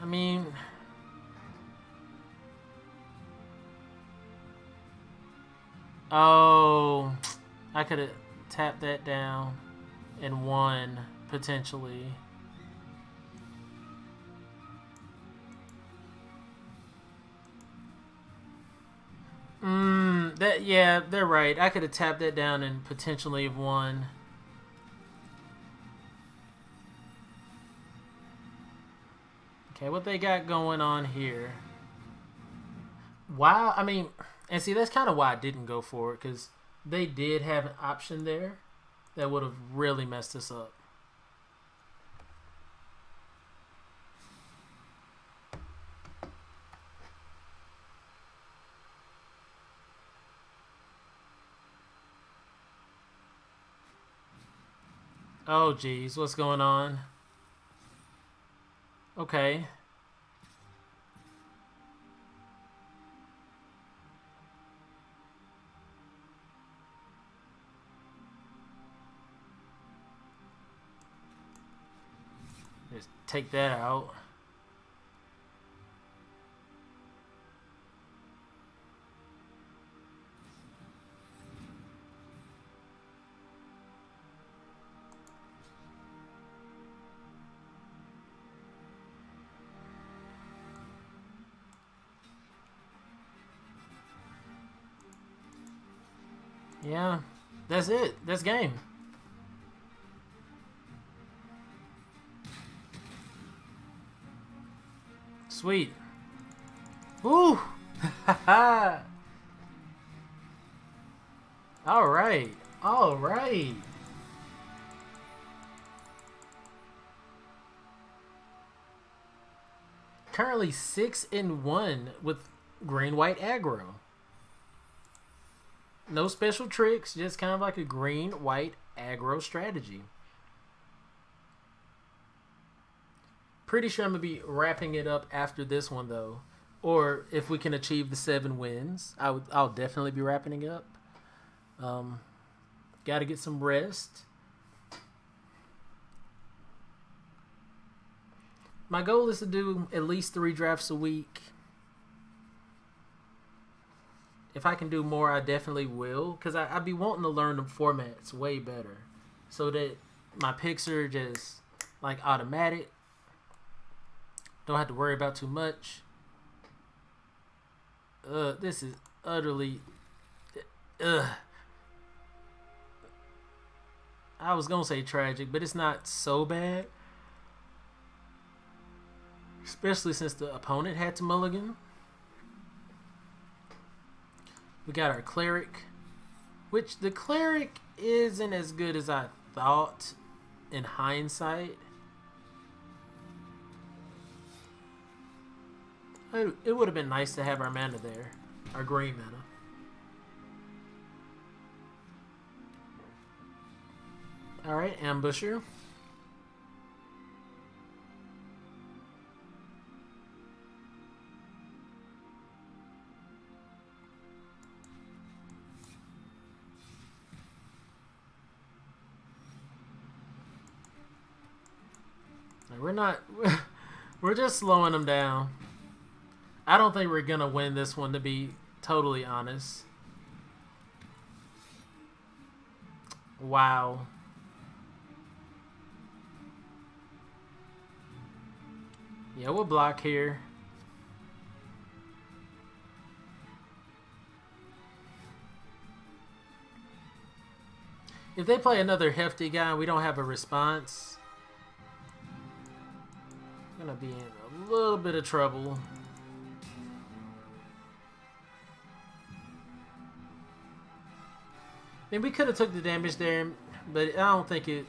I mean... Oh, I could have tapped that down and won, potentially. Yeah, they're right. I could have tapped that down and potentially have won. Okay, what they got going on here? Wow, I mean, and see, that's kind of why I didn't go for it, because they did have an option there that would have really messed us up. Oh, geez, what's going on? Okay. Just take that out. Yeah, that's it. That's game. Sweet. Woo! All right. All right. Currently 6-1 with green-white aggro. No special tricks, just kind of like a green-white aggro strategy. Pretty sure I'm going to be wrapping it up after this one, though. Or if we can achieve the 7 wins, I'll definitely be wrapping it up. Got to get some rest. My goal is to do at least 3 drafts a week. If I can do more, I definitely will. Because I'd be wanting to learn the formats way better. So that my picks are just like automatic. Don't have to worry about too much. This is utterly... I was going to say tragic, but it's not so bad. Especially since the opponent had to mulligan. We got our cleric, which the cleric isn't as good as I thought in hindsight. It would have been nice to have our mana there, our green mana. Alright, Ambusher. We're just slowing them down. I don't think we're going to win this one, to be totally honest. Wow. Yeah, we'll block here. If they play another hefty guy and we don't have a response, I'm going to be in a little bit of trouble. I mean, we could have took the damage there, but I don't think it...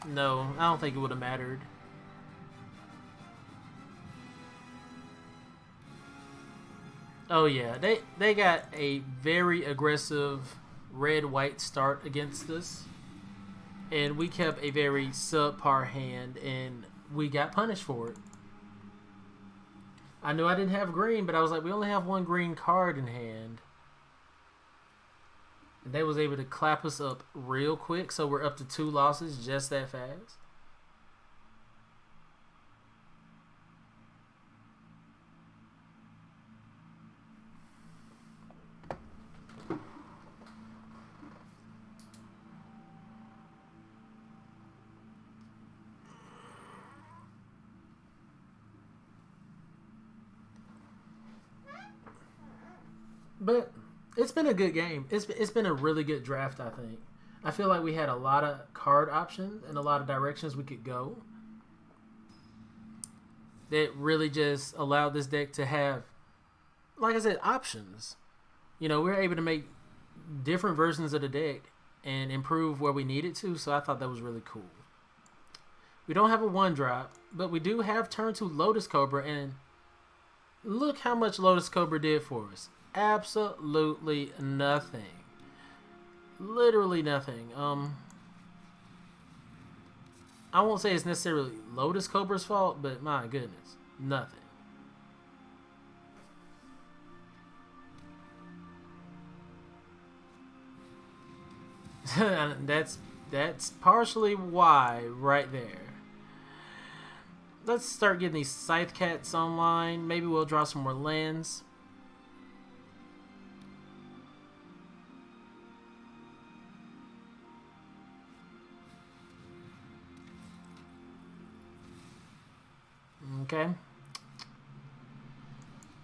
No, I don't think it would have mattered. Oh yeah, they got a very aggressive red-white start against us, and we kept a very subpar hand, and we got punished for it. I knew I didn't have green, but I was like, we only have one green card in hand. And they was able to clap us up real quick, so we're up to 2 losses just that fast. But it's been a good game. It's been a really good draft, I think. I feel like we had a lot of card options and a lot of directions we could go. That really just allowed this deck to have, like I said, options. You know, we were able to make different versions of the deck and improve where we needed to, so I thought that was really cool. We don't have a 1-drop, but we do have turn 2 Lotus Cobra, and look how much Lotus Cobra did for us. Absolutely nothing. Literally nothing. I won't say it's necessarily Lotus Cobra's fault, but my goodness, nothing. that's partially why right there. Let's start getting these Scythe Cats online. Maybe we'll draw some more lands. Okay.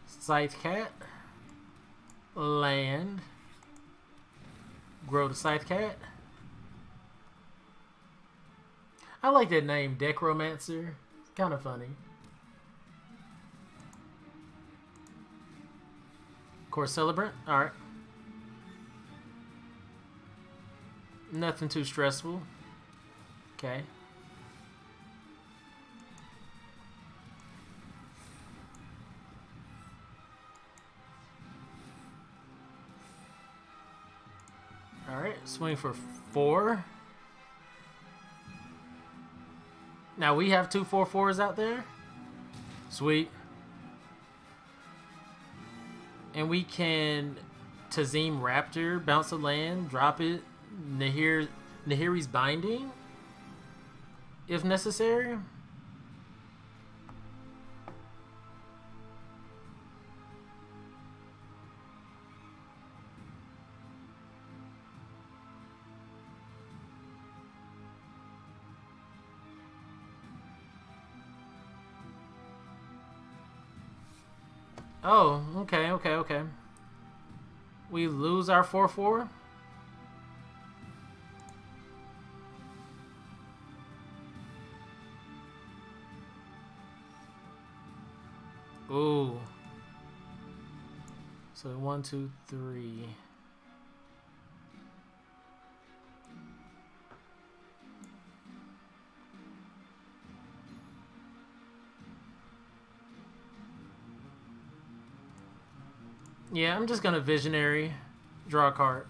Scythe Cat. Land. Grow the Scythe Cat. I like that name, Decromancer. It's kind of funny. Core Celebrant. Alright. Nothing too stressful. Okay. Alright, swing for 4. Now we have 2 4/4s out there. Sweet. And we can Tazim Raptor, bounce a land, drop it, Nahiri's Binding, if necessary. Oh, okay. We lose our 4/4. Ooh. So 1, 2, 3. Yeah, I'm just gonna Visionary, draw a card.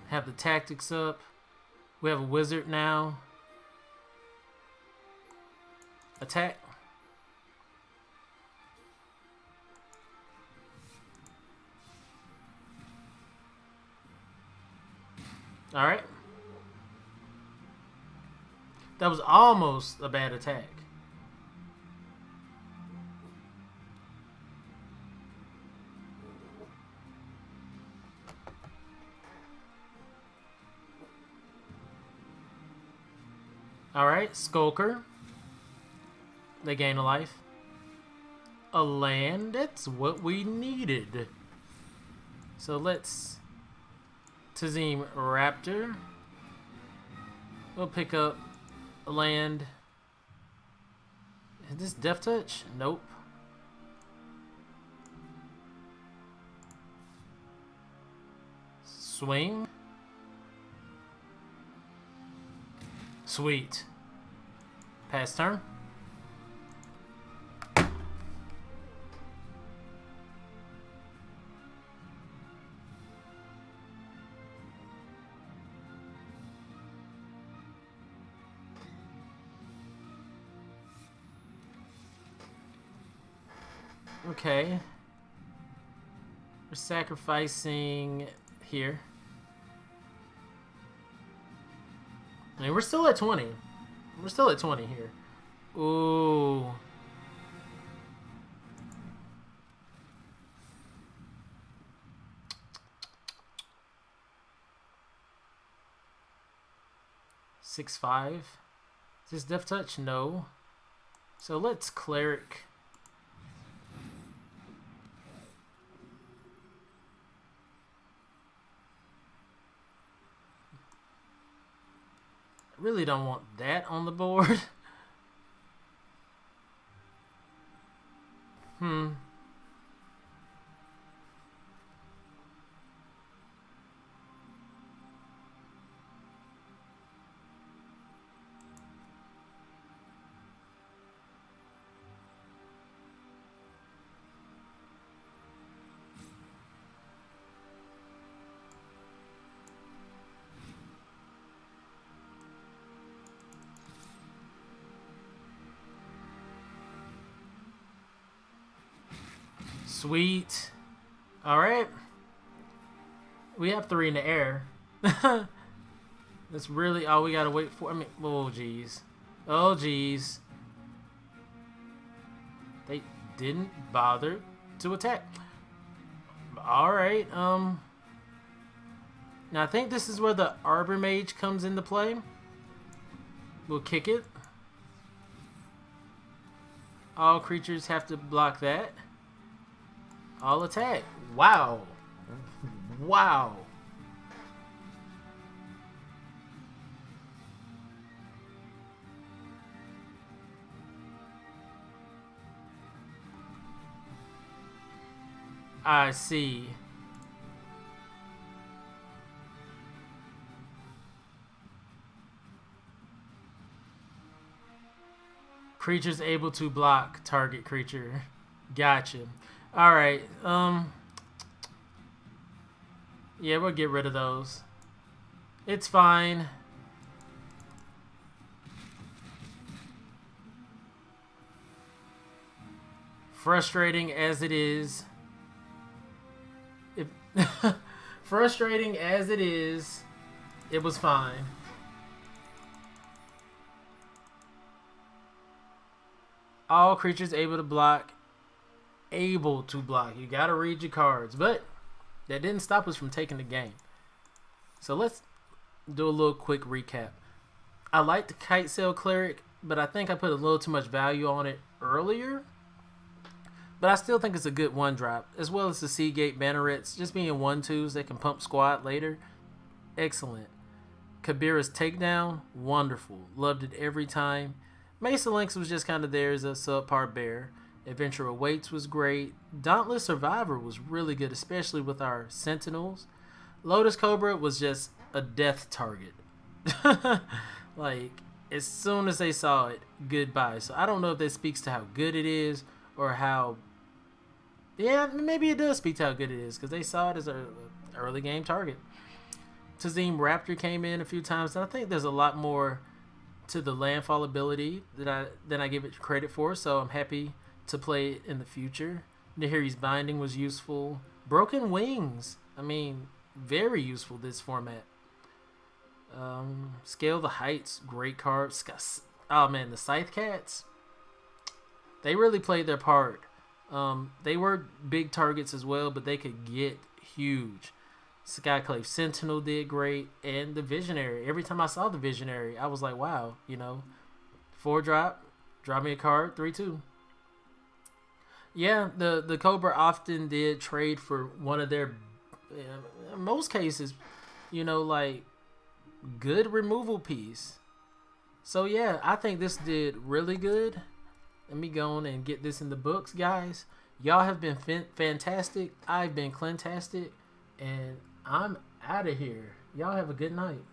Have the Tactics up. We have a Wizard now. Attack. Alright. That was almost a bad attack. Alright, Skulker. They gain a life. A land, that's what we needed. So let's Tazim Raptor. We'll pick up a land. Is this Death Touch? Nope. Swing. Sweet. Pass turn. Okay. We're sacrificing here. I mean, we're still at 20. We're still at 20 here. Ooh. Six, 5. Is this Death Touch? No. So let's Cleric. Really don't want that on the board. Sweet. Alright. We have 3 in the air. That's really all we gotta wait for. I mean, oh jeez. Oh jeez. They didn't bother to attack. Alright, now I think this is where the Arbor Mage comes into play. We'll kick it. All creatures have to block that. All attack. Wow. Wow. I see. Creatures able to block target creature. Gotcha. Alright, yeah, we'll get rid of those. It's fine. Frustrating as it is. Frustrating as it is, it was fine. All creatures able to block. Able to block. You gotta read your cards. But that didn't stop us from taking the game. So let's do a little quick recap. I like the Kite Sail Cleric, but I think I put a little too much value on it earlier. But I still think it's a good 1-drop, as well as the Seagate Bannerets, just being 1/2s that can pump squad later. Excellent. Kabira's Takedown, wonderful. Loved it every time. Mesa Lynx was just kind of there as a subpar bear. Adventure Awaits was great. Dauntless Survivor was really good, especially with our Sentinels. Lotus Cobra was just a death target. Like, as soon as they saw it, goodbye. So I don't know if that speaks to how good it is or how... Yeah, maybe it does speak to how good it is because they saw it as an early game target. Tazim Raptor came in a few times, and I think there's a lot more to the landfall ability than I give it credit for, so I'm happy to play it in the future. Nahiri's Binding was useful. Broken Wings, I mean, very useful this format. Scale the Heights, great card. Oh man, the Scythe Cats, they really played their part. They were big targets as well, but they could get huge. Skyclave Sentinel did great, and the Visionary. Every time I saw the Visionary, I was like, wow, 4-drop, draw me a card, 3/2. Yeah, the Cobra often did trade for one of their, in most cases, like good removal piece. So yeah, I think this did really good. Let me go on and get this in the books, guys. Y'all have been fantastic. I've been Clintastic, and I'm out of here. Y'all have a good night.